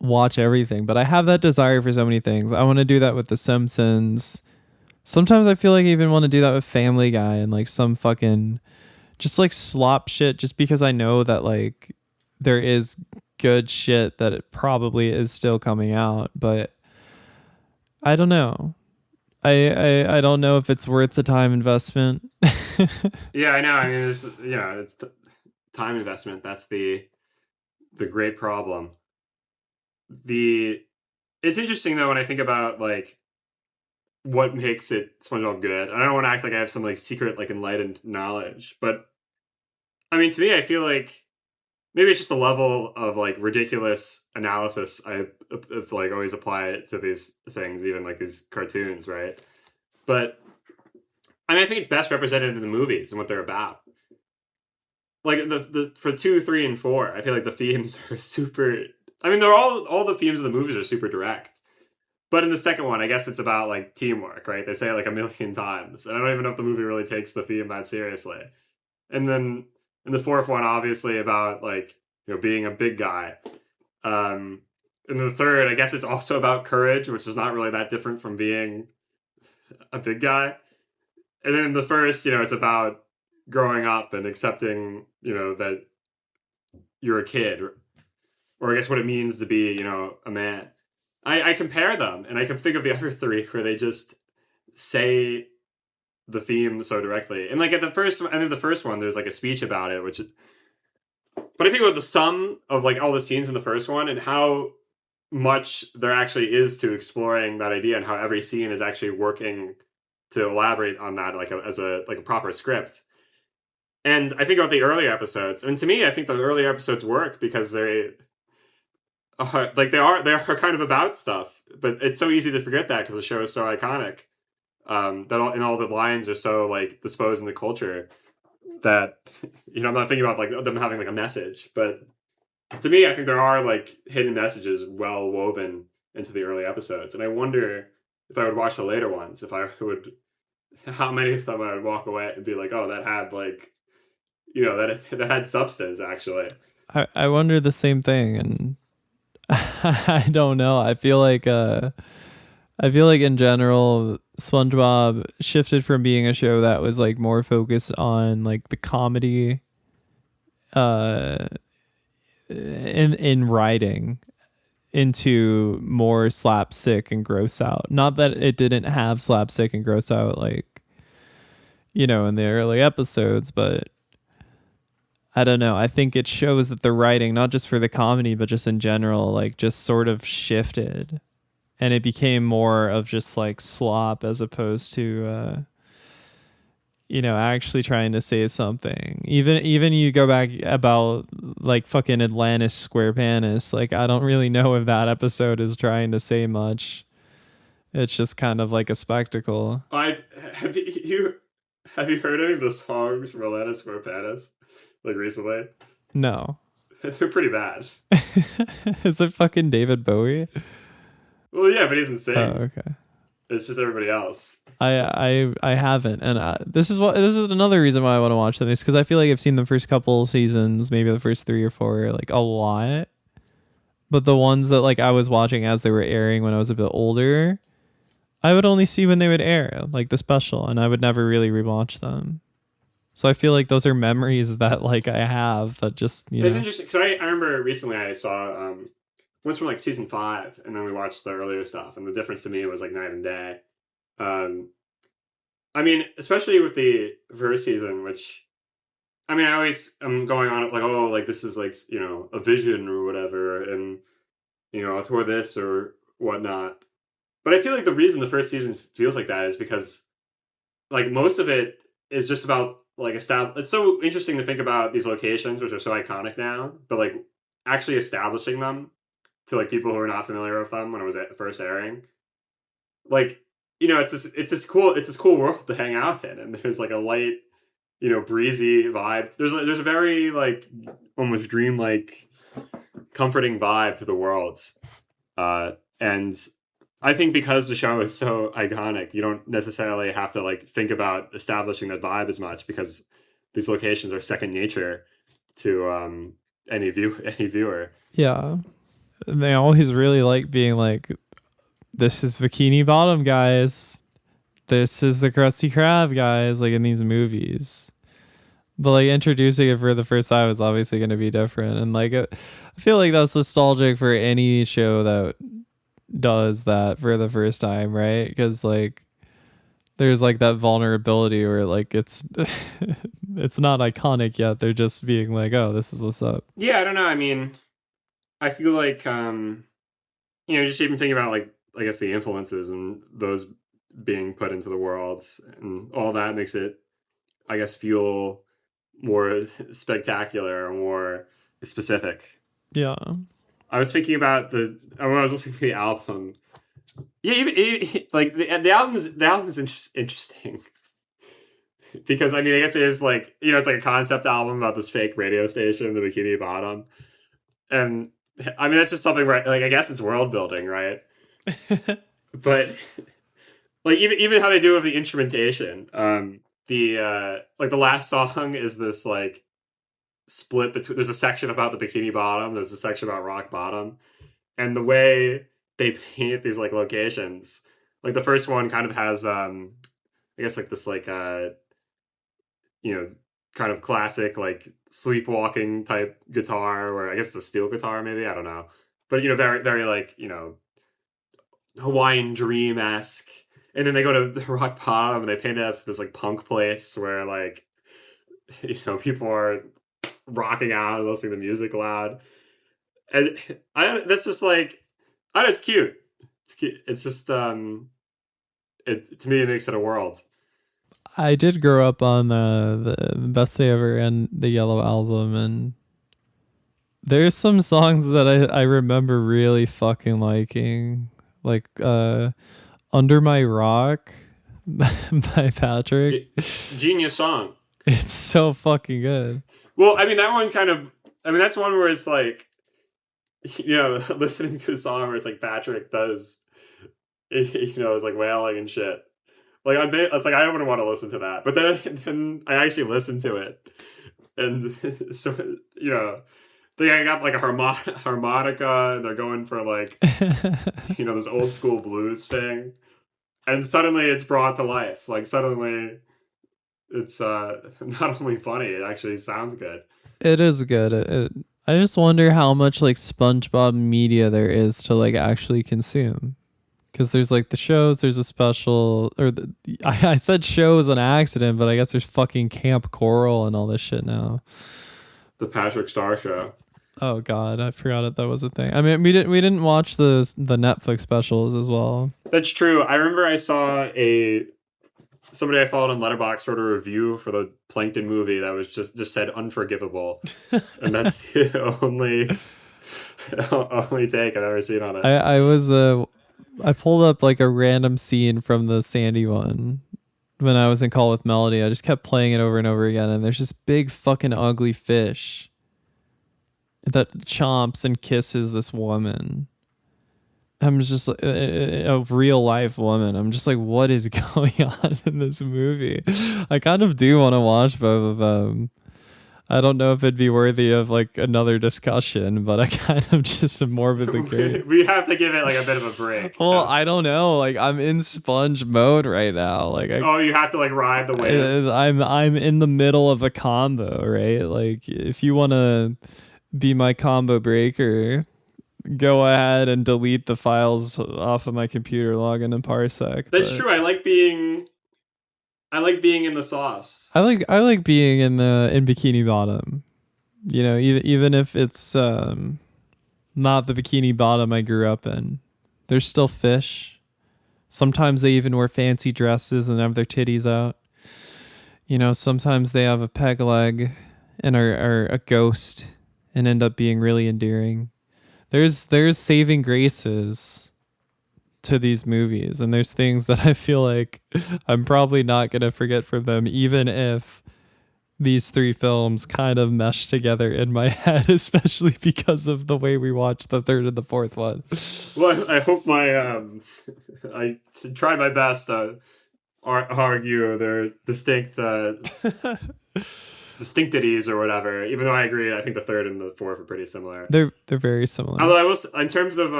watch everything. But I have that desire for so many things. I want to do that with The Simpsons. Sometimes I feel like I even want to do that with Family Guy and like some fucking just like slop shit, just because I know that like there is good shit that it probably is still coming out. But I don't know. I don't know if it's worth the time investment. Yeah, I know. I mean, it's time investment. That's the great problem. It's interesting though when I think about like what makes it SpongeBob good. I don't want to act like I have some like secret like enlightened knowledge, but I mean, to me, I feel like maybe it's just a level of like ridiculous analysis I like always apply it to these things, even like these cartoons, right? But I mean, I think it's best represented in the movies and what they're about. Like the for 2, 3, and 4, I feel like the themes are super. I mean, they're all the themes of the movies are super direct. But in the second one, I guess it's about like teamwork, right? They say it like a million times, and I don't even know if the movie really takes the theme that seriously. And then in the fourth one, obviously about like being a big guy. And the third, I guess it's also about courage, which is not really that different from being a big guy. And then in the first, it's about growing up and accepting, that you're a kid, or I guess what it means to be, a man. I compare them, and I can think of the other three where they just say the theme so directly. And like at the first, and then the first one, there's like a speech about it, which. But I think with the sum of like all the scenes in the first one and how much there actually is to exploring that idea, and how every scene is actually working to elaborate on that, like as a proper script. And I think about the earlier episodes, and to me, I think the earlier episodes work because they are kind of about stuff, but it's so easy to forget that because the show is so iconic. All the lines are so like disposed in the culture that I'm not thinking about like them having like a message, but to me, I think there are like hidden messages well woven into the early episodes, and I wonder if I would watch the later ones, how many of them I would walk away and be like, oh, that had like, that had substance actually. I wonder the same thing, and I don't know. I feel like in general, SpongeBob shifted from being a show that was like more focused on like the comedy, in writing, into more slapstick and gross out. Not that it didn't have slapstick and gross out like in the early episodes, but I don't know. I think it shows that the writing, not just for the comedy, but just in general, like just sort of shifted, and it became more of just like slop as opposed to, actually trying to say something. Even you go back about like fucking Atlantis Squarepants, like I don't really know if that episode is trying to say much. It's just kind of like a spectacle. Have you heard any of the songs from Atlantis Squarepants like recently? No. They're pretty bad. Is it fucking David Bowie? Well, yeah, but he doesn't sing. Oh, okay. It's just everybody else. I haven't, and this is another reason why I want to watch them, is because I feel like I've seen the first couple seasons, maybe the first 3 or 4, like a lot, but the ones that like I was watching as they were airing when I was a bit older, I would only see when they would air, like the special, and I would never really rewatch them. So I feel like those are memories that like I have that just It's interesting because I remember recently I saw once from like season 5, and then we watched the earlier stuff, and the difference to me was like night and day. I mean, especially with the first season, which I mean, I always am going on like, oh, like this is like a vision or whatever, and I'll throw this or whatnot. But I feel like the reason the first season feels like that is because like most of it is just about like it's so interesting to think about these locations, which are so iconic now, but like actually establishing them to like people who are not familiar with them when it was first airing. Like, it's this cool world to hang out in, and there's like a light, breezy vibe. There's a very like almost dreamlike, comforting vibe to the worlds, and I think because the show is so iconic, you don't necessarily have to like think about establishing that vibe as much because these locations are second nature to any viewer. Yeah, and they always really like being like, this is Bikini Bottom, guys. This is the Krusty Krab, guys, like in these movies. But like introducing it for the first time is obviously going to be different. And like, I feel like that's nostalgic for any show that does that for the first time, right? Because like, there's like that vulnerability where like it's not iconic yet. They're just being like, oh, this is what's up. Yeah, I don't know. I mean, I feel like, just even thinking about like, I guess the influences and those being put into the worlds and all that makes it, I guess, feel more spectacular or more specific. Yeah. I was thinking about when I was listening to the album. Yeah, even like the album's interesting because I mean I guess it is like it's like a concept album about this fake radio station, the Bikini Bottom, and I mean that's just something where like I guess it's world building, right? But like even how they do with the instrumentation, the like the last song is this like split between. There's a section about the Bikini Bottom, there's a section about Rock Bottom, and the way they paint these like locations, like the first one kind of has I guess like this like you know kind of classic like sleepwalking type guitar, or I guess it's a steel guitar maybe, I don't know, but very very like Hawaiian Dream-esque. And then they go to the Rock Bottom and they paint it as this like punk place where like people are rocking out and listening to music loud. And that's just like it's cute. It's cute. It's just it to me it makes it a world. I did grow up on the Best Day Ever and the Yellow Album, and there's some songs that I remember really fucking liking, like Under My Rock by Patrick. Genius song. It's so fucking good. Well, I mean that one that's one where it's like listening to a song where it's like Patrick does it's like wailing and shit. Like it's like I wouldn't want to listen to that, but then I actually listened to it, and so they got like a harmonica, and they're going for like this old school blues thing, and suddenly it's brought to life. Like suddenly, it's not only funny, it actually sounds good. It is good. I just wonder how much like SpongeBob media there is to like actually consume. Because there's like the shows, there's a special, I said shows on accident, but I guess there's fucking Camp Coral and all this shit now. The Patrick Star Show. Oh God, I forgot that was a thing. I mean, we didn't watch the Netflix specials as well. That's true. I remember I saw somebody I followed on Letterboxd wrote a review for the Plankton movie that was just said unforgivable, and that's the only take I've ever seen on it. I pulled up like a random scene from the Sandy one when I was in Call with Melody. I just kept playing it over and over again, and there's this big fucking ugly fish that chomps and kisses this woman. I'm just a real life woman. I'm just like, what is going on in this movie? I kind of do want to watch both of them. I don't know if it'd be worthy of like another discussion, but I kind of just am morbidly curious. We have to give it like a bit of a break. Well, I don't know. Like I'm in sponge mode right now. Like you have to like ride the wave. I'm in the middle of a combo, right? Like if you want to be my combo breaker, go ahead and delete the files off of my computer, log in and Parsec. That's true. I like being in the sauce. I like being in Bikini Bottom. Even if it's not the Bikini Bottom I grew up in. There's still fish. Sometimes they even wear fancy dresses and have their titties out. Sometimes they have a peg leg and are a ghost and end up being really endearing. There's saving graces to these movies, and there's things that I feel like I'm probably not going to forget from them, even if these three films kind of mesh together in my head, especially because of the way we watched the third and the fourth one. Well, I hope I tried my best to argue their distinctities or whatever, even though I agree, I think the third and the fourth are pretty similar. They're very similar. Although I will, in terms of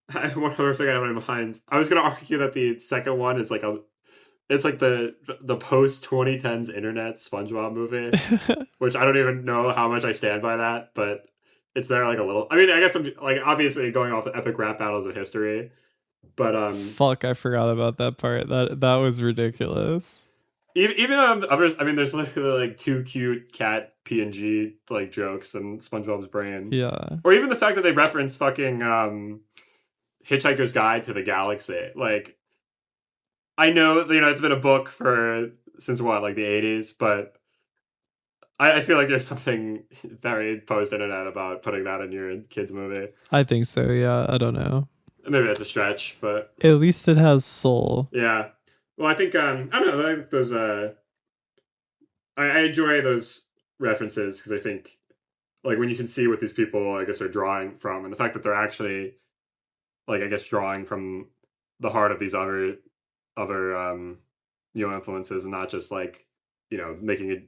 I want to figure out in my mind. I was going to argue that the second one is like it's like the post 2010s internet SpongeBob movie, which I don't even know how much I stand by that, but it's there like a little. I mean, I guess I'm like obviously going off the epic rap battles of history, but fuck, I forgot about that part. That was ridiculous. Even I mean, there's literally like two cute cat PNG like jokes in SpongeBob's brain. Yeah. Or even the fact that they reference fucking Hitchhiker's Guide to the Galaxy. Like, I know it's been a book since what, like the 80s, but I feel like there's something very post-internet about putting that in your kids' movie. I think so. Yeah, I don't know. Maybe that's a stretch, but At least it has soul. yeah. Well, I think I don't know. I like those. I enjoy those references because I think like when you can see what these people I guess are drawing from, and the fact that they're actually like I guess drawing from the heart of these other influences, and not just like making it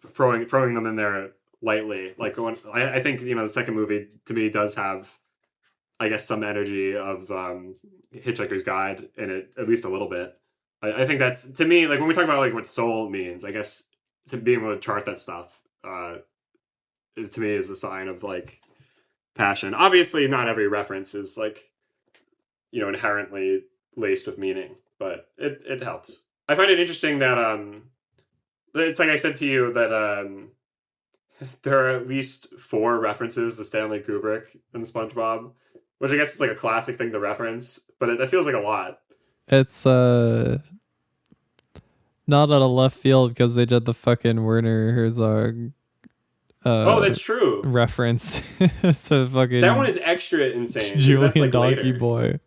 throwing them in there lightly. Like when I think the second movie to me does have I guess some energy of Hitchhiker's Guide in it, at least a little bit. I think that's to me like when we talk about like what soul means. I guess to being able to chart that stuff is to me is a sign of like passion. Obviously, not every reference is like inherently laced with meaning, but it helps. I find it interesting that it's like I said to you that there are at least 4 references to Stanley Kubrick in SpongeBob, which I guess is like a classic thing to reference, but it feels like a lot. It's not out of left field because they did the fucking Werner Herzog oh, that's true. reference to fucking that one is extra insane. Julian that's like Donkey later. Boy.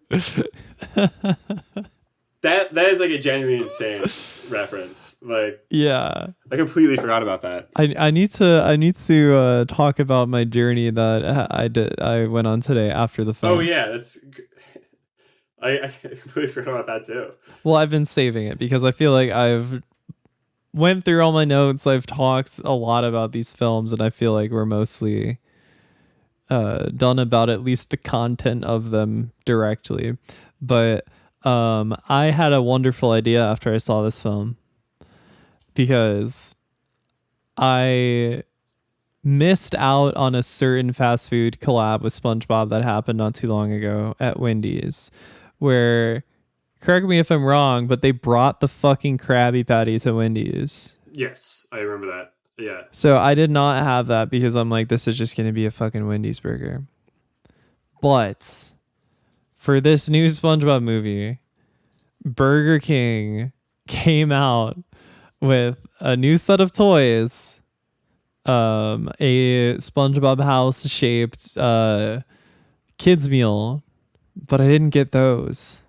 That is like a genuinely insane reference. Like Yeah, I completely forgot about that. I need to talk about my journey that I went on today after the film. Oh yeah, that's. I completely forgot about that too. Well, I've been saving it because I feel like I've went through all my notes. I've talked a lot about these films, and I feel like we're mostly done about at least the content of them directly. But I had a wonderful idea after I saw this film because I missed out on a certain fast food collab with SpongeBob that happened not too long ago at Wendy's, where, correct me if I'm wrong, but they brought the fucking Krabby Patty to Wendy's. Yes, I remember that. Yeah. So I did not have that because I'm like, this is just going to be a fucking Wendy's burger. But for this new SpongeBob movie, Burger King came out with a new set of toys, a SpongeBob house shaped kids meal, but I didn't get those.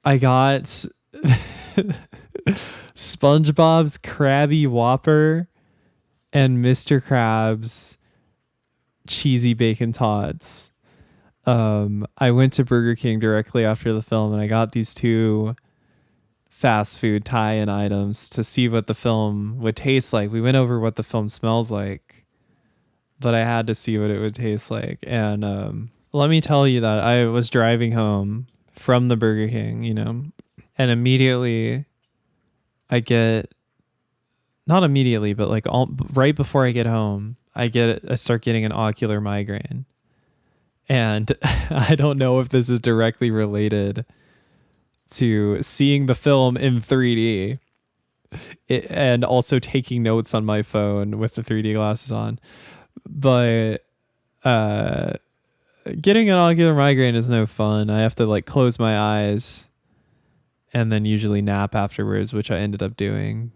I got SpongeBob's Krabby Whopper and Mr. Krabs cheesy bacon tots. I went to Burger King directly after the film and I got these 2 fast food tie-in items to see what the film would taste like. We went over what the film smells like, but I had to see what it would taste like. And let me tell you that I was driving home from the Burger King, and immediately I get, not immediately, but like right before I get home, I start getting an ocular migraine. And I don't know if this is directly related to seeing the film in 3D and also taking notes on my phone with the 3D glasses on. But getting an ocular migraine is no fun. I have to like close my eyes and then usually nap afterwards, which I ended up doing.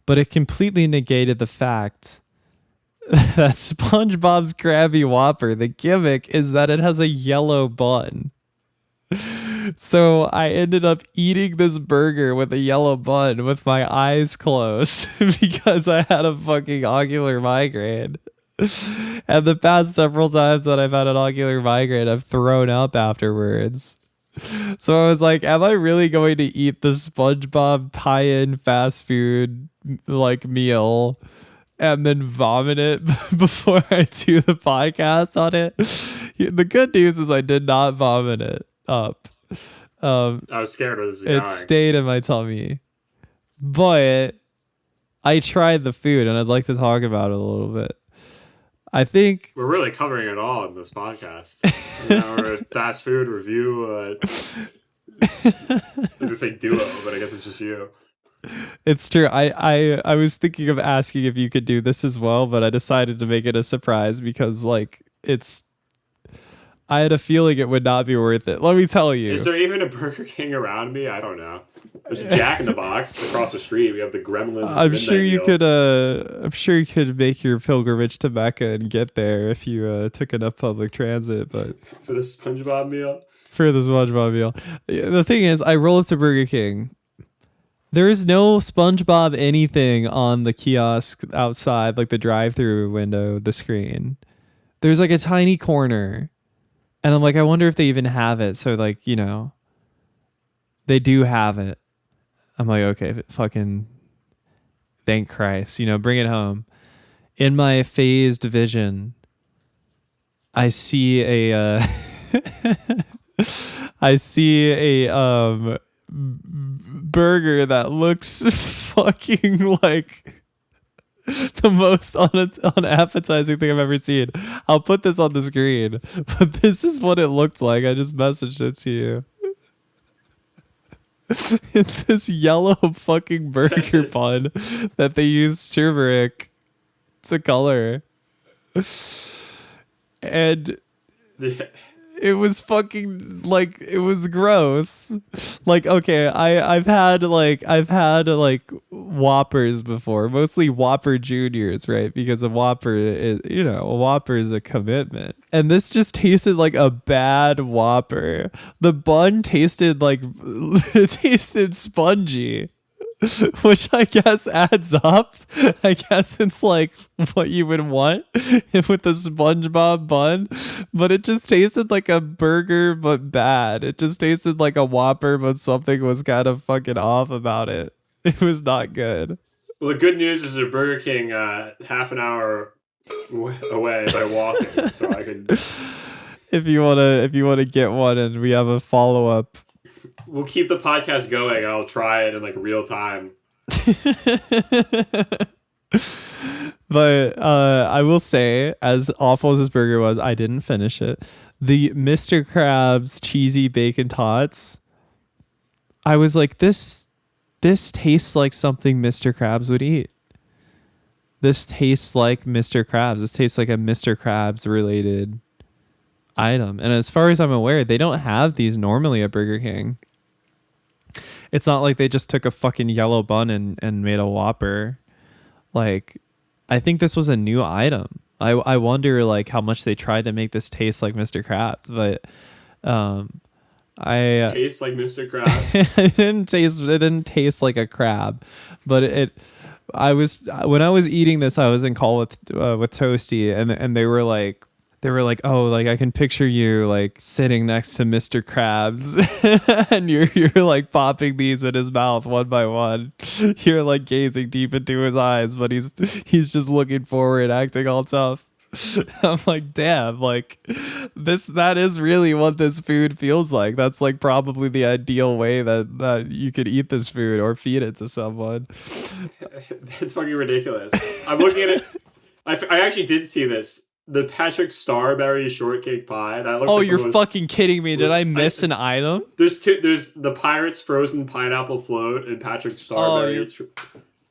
But it completely negated the fact that SpongeBob's Krabby Whopper, the gimmick is that it has a yellow bun. So I ended up eating this burger with a yellow bun with my eyes closed because I had a fucking ocular migraine. And the past several times that I've had an ocular migraine, I've thrown up afterwards. So I was like, am I really going to eat the SpongeBob tie-in fast food like meal and then vomit it before I do the podcast on it? The good news is I did not vomit it up. I was scared it was dying. It stayed in my tummy. But I tried the food and I'd like to talk about it a little bit. I think we're really covering it all in this podcast. We're a fast food review. I was gonna say duo, but I guess it's just you. It's true. I was thinking of asking if you could do this as well, but I decided to make it a surprise because like I had a feeling it would not be worth it. Let me tell you. Is there even a Burger King around me? I don't know. There's a Jack in the Box across the street. We have the Gremlins. I'm sure you Meal. could. I'm sure you could make your pilgrimage to Mecca and get there if you took enough public transit. But for the SpongeBob meal. For the SpongeBob meal, the thing is, I roll up to Burger King. There is no SpongeBob anything on the kiosk outside, like the drive-through window, the screen. There's like a tiny corner, and I'm like, I wonder if they even have it. So like, you know, they do have it. I'm like, okay, fucking thank Christ, you know, bring it home. In my phased vision, I see a I see a burger that looks fucking like the most unappetizing thing I've ever seen. I'll put this on the screen, but this is what it looked like. I just messaged it to you. It's this yellow fucking burger bun that they use turmeric to color. And it was fucking like, it was gross. Like, okay, I've had Whoppers before, mostly Whopper Juniors, right? Because a Whopper is, you know, a Whopper is a commitment. And this just tasted like a bad Whopper. The bun tasted like, it tasted spongy. Which I guess adds up. I guess it's like what you would want with the SpongeBob bun, but it just tasted like a burger, but bad. It just tasted like a Whopper, but something was kind of fucking off about it. It was not good. Well, the good news is there's a Burger King half an hour away by walking, so I could. If you wanna get one, and we have a follow up. We'll keep the podcast going, and I'll try it in like real time. But I will say, as awful as this burger was, I didn't finish it. The Mr. Krabs cheesy bacon tots, I was like, this tastes like something Mr. Krabs would eat. This tastes like Mr. Krabs. This tastes like a Mr. Krabs related item. And as far as I'm aware, they don't have these normally at Burger King. It's not like they just took a fucking yellow bun and made a Whopper. Like, I think this was a new item. I wonder like how much they tried to make this taste like Mr. Krabs, but taste like Mr. Krabs. It didn't taste like a crab, but when I was eating this, I was in call with Toasty, and they were like, oh, like I can picture you like sitting next to Mr. Krabs and you're like popping these in his mouth one by one. You're like gazing deep into his eyes, but he's just looking forward, acting all tough. I'm like, damn, like that is really what this food feels like. That's like probably the ideal way that you could eat this food or feed it to someone. That's fucking ridiculous. I'm looking at it. I actually did see this. The Patrick Starberry shortcake pie. That looks. Oh, like you're fucking kidding me! Did I miss an item? There's two. There's the Pirates frozen pineapple float and Patrick Starberry.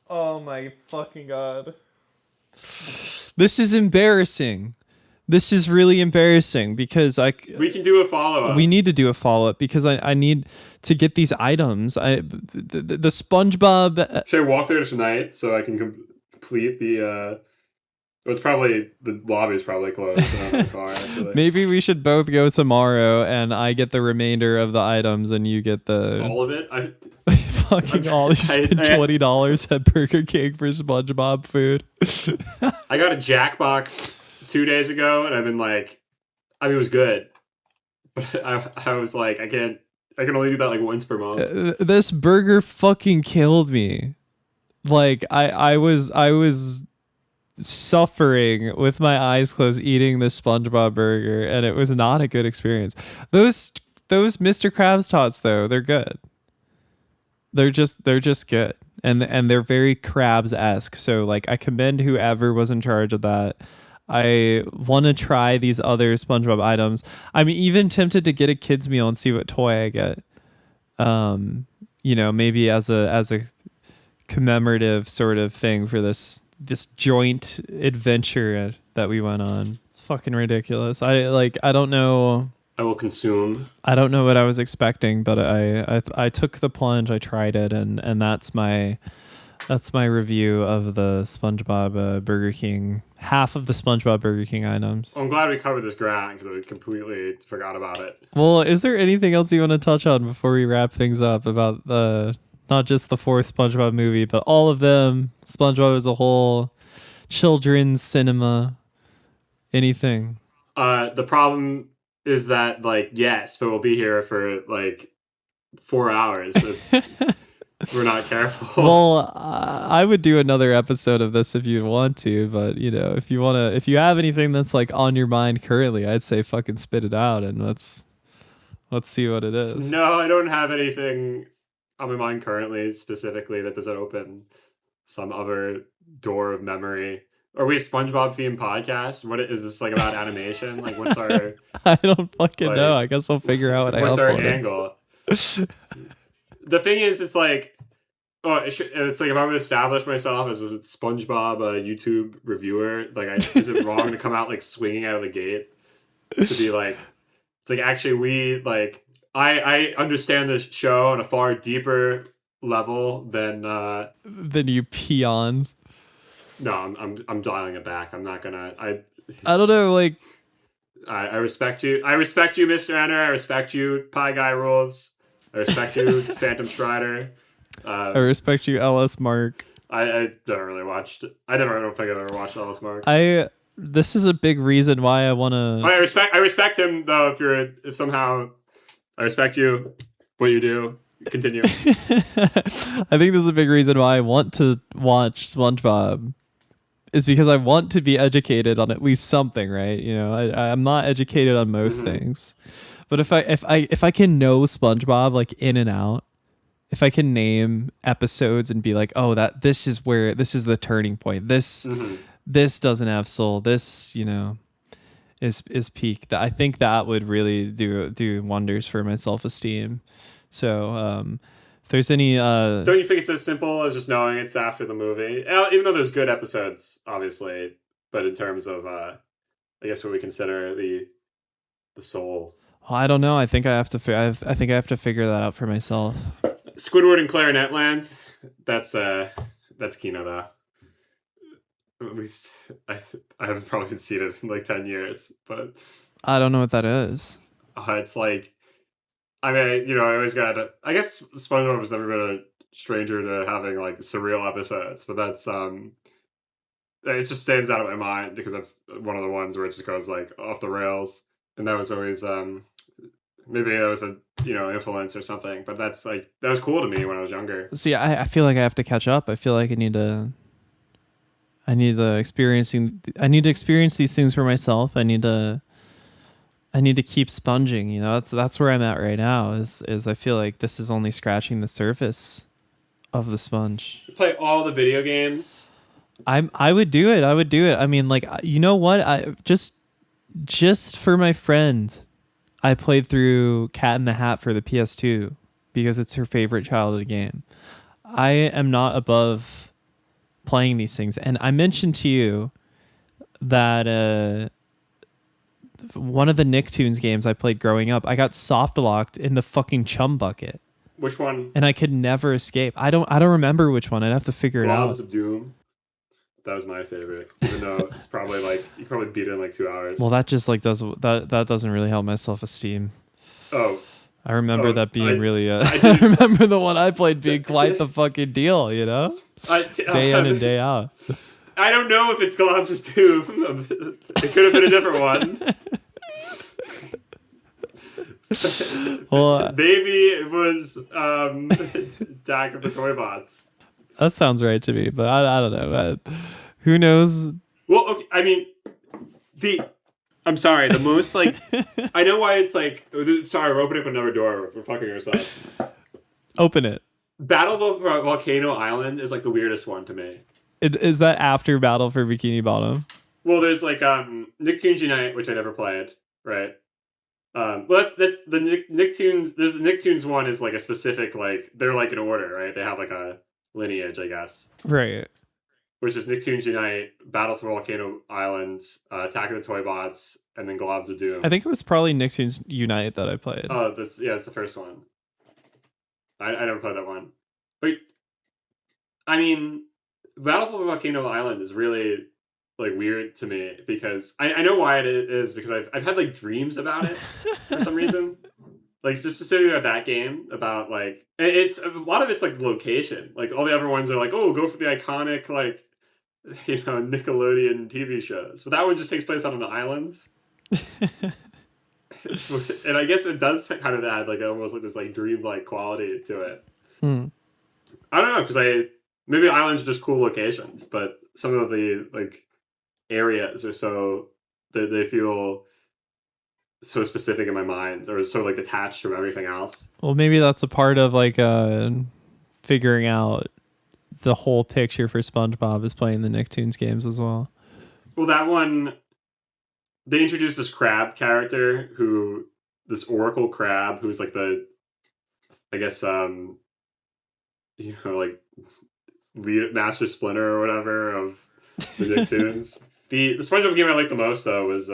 Oh my fucking god! This is embarrassing. This is really embarrassing because we can do a follow up. We need to do a follow up because I need to get these items. The SpongeBob. Should I walk there tonight so I can complete the? It's probably the lobby's probably closed. In the car, actually. Maybe we should both go tomorrow, and I get the remainder of the items, and you get all of it. Fucking all. You spend $20 at Burger King for SpongeBob food. I got a Jackbox 2 days ago, and I've been like, I mean, it was good, but I was like, I can only do that like once per month. This burger fucking killed me. Like I was suffering with my eyes closed eating this SpongeBob burger, and it was not a good experience. Those Mr. Krabs tots though, they're good. They're just good, and they're very Krabs-esque. So like, I commend whoever was in charge of that. I want to try these other SpongeBob items. I'm even tempted to get a kids meal and see what toy I get. You know, maybe as a commemorative sort of thing for this joint adventure that we went on. It's fucking ridiculous. I don't know. I will consume. I don't know what I was expecting, but I took the plunge. I tried it, and that's my review of the SpongeBob Burger King, half of the SpongeBob Burger King items. I'm glad we covered this ground because I completely forgot about it. Well, is there anything else you want to touch on before we wrap things up about the not just the fourth SpongeBob movie, but all of them, SpongeBob as a whole, children's cinema, anything? The problem is that, like, yes, but we'll be here for like 4 hours if we're not careful. Well, I would do another episode of this if you'd want to, but if you have anything that's like on your mind currently, I'd say fucking spit it out and let's see what it is. No, I don't have anything on my mind currently specifically that doesn't open some other door of memory. Are we a SpongeBob themed podcast? What is this, like, about animation? Like, what's our? I don't fucking know. I guess I'll figure out what I what's our uploaded. angle? The thing is, it's like, it's like if I'm gonna establish myself as a SpongeBob YouTube reviewer, like, is it wrong to come out like swinging out of the gate to be like, it's like actually we like I understand this show on a far deeper level than you peons. No, I'm dialing it back. I'm not gonna. I don't know. Like, I respect you. I respect you, Mr. Enter. I respect you, Pie Guy Rules. I respect you, Phantom Strider. I respect you, LS Mark. I don't really watched. I don't think I've ever watched LS Mark. This is a big reason why I want to. I respect him though. If somehow I respect you, what you do. Continue. I think this is a big reason why I want to watch SpongeBob. Is because I want to be educated on at least something, right? I'm not educated on most things, but if I can know SpongeBob like in and out, if I can name episodes and be like, oh, this is the turning point. This doesn't have soul. This is peak. I think that would really do wonders for my self-esteem. So if there's any don't you think it's as simple as just knowing it's after the movie, even though there's good episodes obviously, but in terms of I guess what we consider the soul. Well, I don't know. I think I have to figure that out for myself. Squidward and Clarinet Land, that's Kino though. At least I haven't probably seen it in like 10 years, but I don't know what that is. It's like, I mean, I always I guess SpongeBob has never been a stranger to having like surreal episodes, but that's it just stands out of my mind because that's one of the ones where it just goes like off the rails, and that was always maybe that was a influence or something, but that was cool to me when I was younger. See, I feel like I have to catch up. I feel like I need to experience these things for myself. I need to keep sponging. That's where I'm at right now. Is I feel like this is only scratching the surface of the sponge. Play all the video games. I would do it. I mean, like, you know what? I just for my friend, I played through Cat in the Hat for the PS2 because it's her favorite childhood game. I am not above playing these things, and I mentioned to you that one of the Nicktoons games I played growing up, I got soft locked in the fucking chum bucket. Which one? And I could never escape. I don't remember which one. I'd have to figure it out. Globs of Doom. That was my favorite, even though it's probably like you probably beat it in like 2 hours. Well, that just like that doesn't really help my self-esteem. Oh, I remember that being really. I remember the one I played being quite the fucking deal, day in and day out. I don't know if it's Globs of Doom. It could have been a different one. Well, maybe it was Dak of the Toy Bots. That sounds right to me, but I don't know. Who knows? Well, okay, I mean, I'm sorry, the most, like, I know why it's like, sorry, we're opening up another door. We're fucking ourselves. Open it. Battle of Volcano Island is, like, the weirdest one to me. Is that after Battle for Bikini Bottom? Well, there's, like, Nicktoons Unite, which I never played, right? Well, that's the Nicktoons, there's the Nicktoons one is, like, a specific, like, they're, like, in order, right? They have, like, a lineage, I guess. Right. which is Nicktoons Unite, Battle for Volcano Island, Attack of the Toy Bots, and then Globs of Doom. I think it was probably Nicktoons Unite that I played. Oh, it's the first one. I never played that one. But, I mean, Battle for Volcano Island is really, like, weird to me because I know why it is because I've had, like, dreams about it for some reason. Like, just specifically about that game, about, like, it's, a lot of it's, like, the location. Like, all the other ones are like, oh, go for the iconic, like, you know, Nickelodeon TV shows. But that one just takes place on an island. And I guess it does kind of add, like, almost like this, like, dream-like quality to it. Hmm. I don't know, because maybe islands are just cool locations, but some of the, like, areas are so, they feel so specific in my mind, or so, like, detached from everything else. Well, maybe that's a part of, like, figuring out the whole picture for SpongeBob is playing the Nicktoons games as well. Well, that one, they introduced this crab character this Oracle crab, who's like I guess, you know, like Master Splinter or whatever of the Nicktoons. The SpongeBob game I like the most though was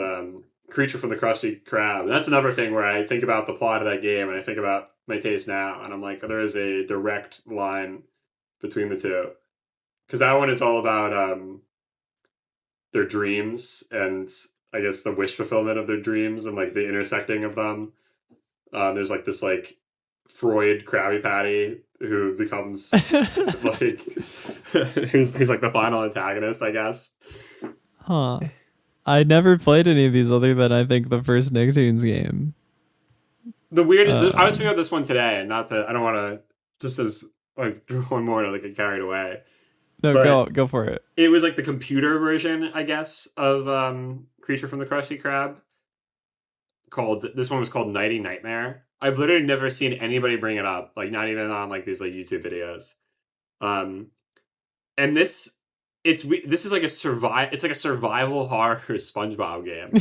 Creature from the Krusty Krab. And that's another thing where I think about the plot of that game and I think about my taste now, and I'm like, there is a direct line between the two, because that one is all about their dreams and I guess the wish fulfillment of their dreams and like the intersecting of them. There's like this like Freud Krabby Patty who becomes like who's like the final antagonist, I guess. Huh. I never played any of these other than I think the first Nicktoons game. The weird, I was thinking about this one today, and not that I don't want to just as like one more to like get carried away. No, But go for it. it was like the computer version, I guess, of Creature from the Krusty Krab. This one was called Nighty Nightmare. I've literally never seen anybody bring it up, like not even on like these like YouTube videos. And this is like it's like a survival horror SpongeBob game.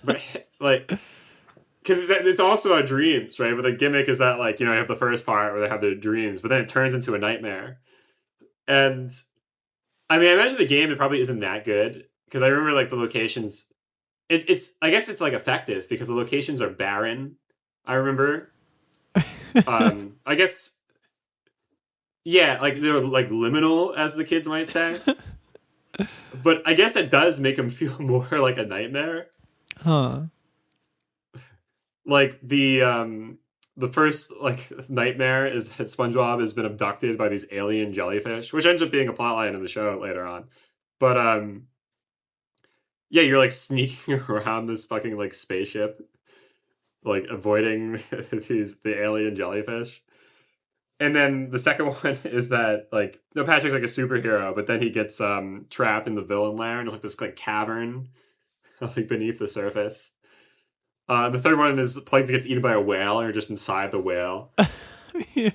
But like, because it's also about dreams, right? But the gimmick is that, like, you know, you have the first part where they have their dreams, but then it turns into a nightmare. And I mean, I imagine the game, it probably isn't that good, because I remember like the locations. It's I guess it's like effective because the locations are barren. I remember. I guess. Yeah, like they're like liminal, as the kids might say. But I guess that does make them feel more like a nightmare. Huh. Like the first like nightmare is that SpongeBob has been abducted by these alien jellyfish, which ends up being a plotline in the show later on. But yeah, you're like sneaking around this fucking like spaceship, like avoiding the alien jellyfish. And then the second one is that, like, no, Patrick's like a superhero, but then he gets trapped in the villain lair and like this like cavern, like beneath the surface. The third one is Plankton gets eaten by a whale, and you're just inside the whale. Yes.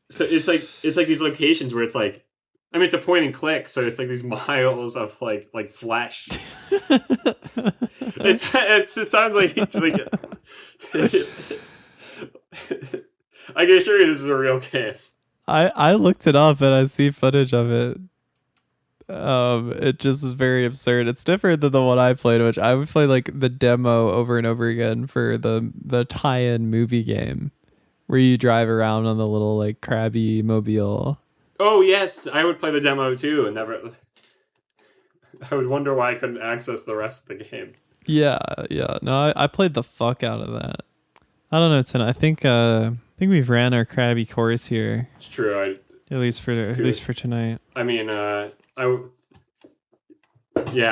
So it's like these locations where it's like, I mean, it's a point and click, so it's like these miles of like flesh. It sounds like I can assure you this is a real game. I looked it up and I see footage of it. It just is very absurd. It's different than the one I played, which I would play like the demo over and over again for the tie-in movie game where you drive around on the little like Krabby Mobile. Oh yes, I would play the demo too, and never. I would wonder why I couldn't access the rest of the game. Yeah. No, I played the fuck out of that. I don't know, tonight. I think we've ran our Krabby course here. It's true. At least for tonight. I mean, yeah.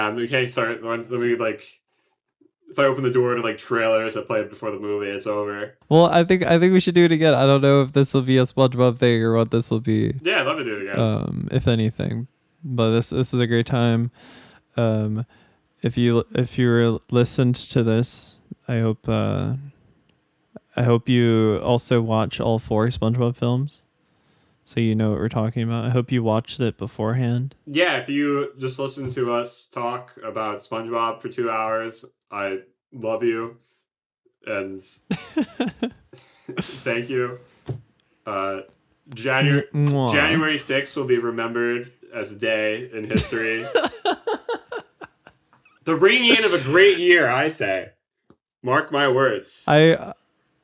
Okay, sorry. Let me like. If I open the door to like trailers I played before the movie, it's over. Well, I think we should do it again. I don't know if this will be a SpongeBob thing or what this will be. Yeah, I'd love to do it again. If anything, but this is a great time. If you listened to this, I hope you also watch all 4 SpongeBob films, so you know what we're talking about. I hope you watched it beforehand. Yeah, if you just listen to us talk about SpongeBob for 2 hours, I love you, and thank you. January 6th will be remembered as a day in history. The ringing in of a great year, I say. Mark my words. I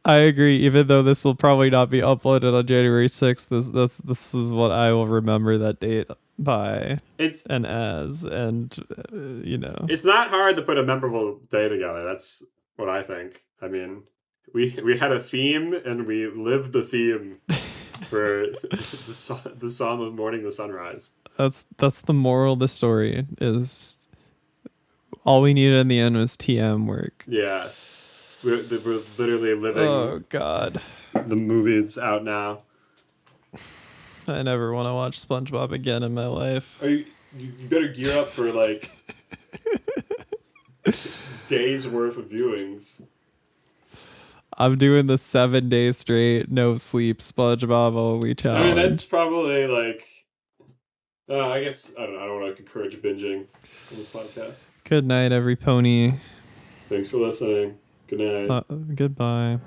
agree. Even though this will probably not be uploaded on January 6th, this is what I will remember that date by. It's It's not hard to put a memorable day together. That's what I think. I mean, we had a theme and we lived the theme for the song of Morning the Sunrise. That's the moral of the story. Is all we needed in the end was TM work. Yeah, we're literally living. Oh God, the movie's out now. I never want to watch SpongeBob again in my life. You better gear up for like days worth of viewings. I'm doing the 7 days straight, no sleep, SpongeBob only challenge. I mean, that's probably like. I guess I don't know. I don't want to encourage binging on this podcast. Good night, every pony. Thanks for listening. Good night. Goodbye.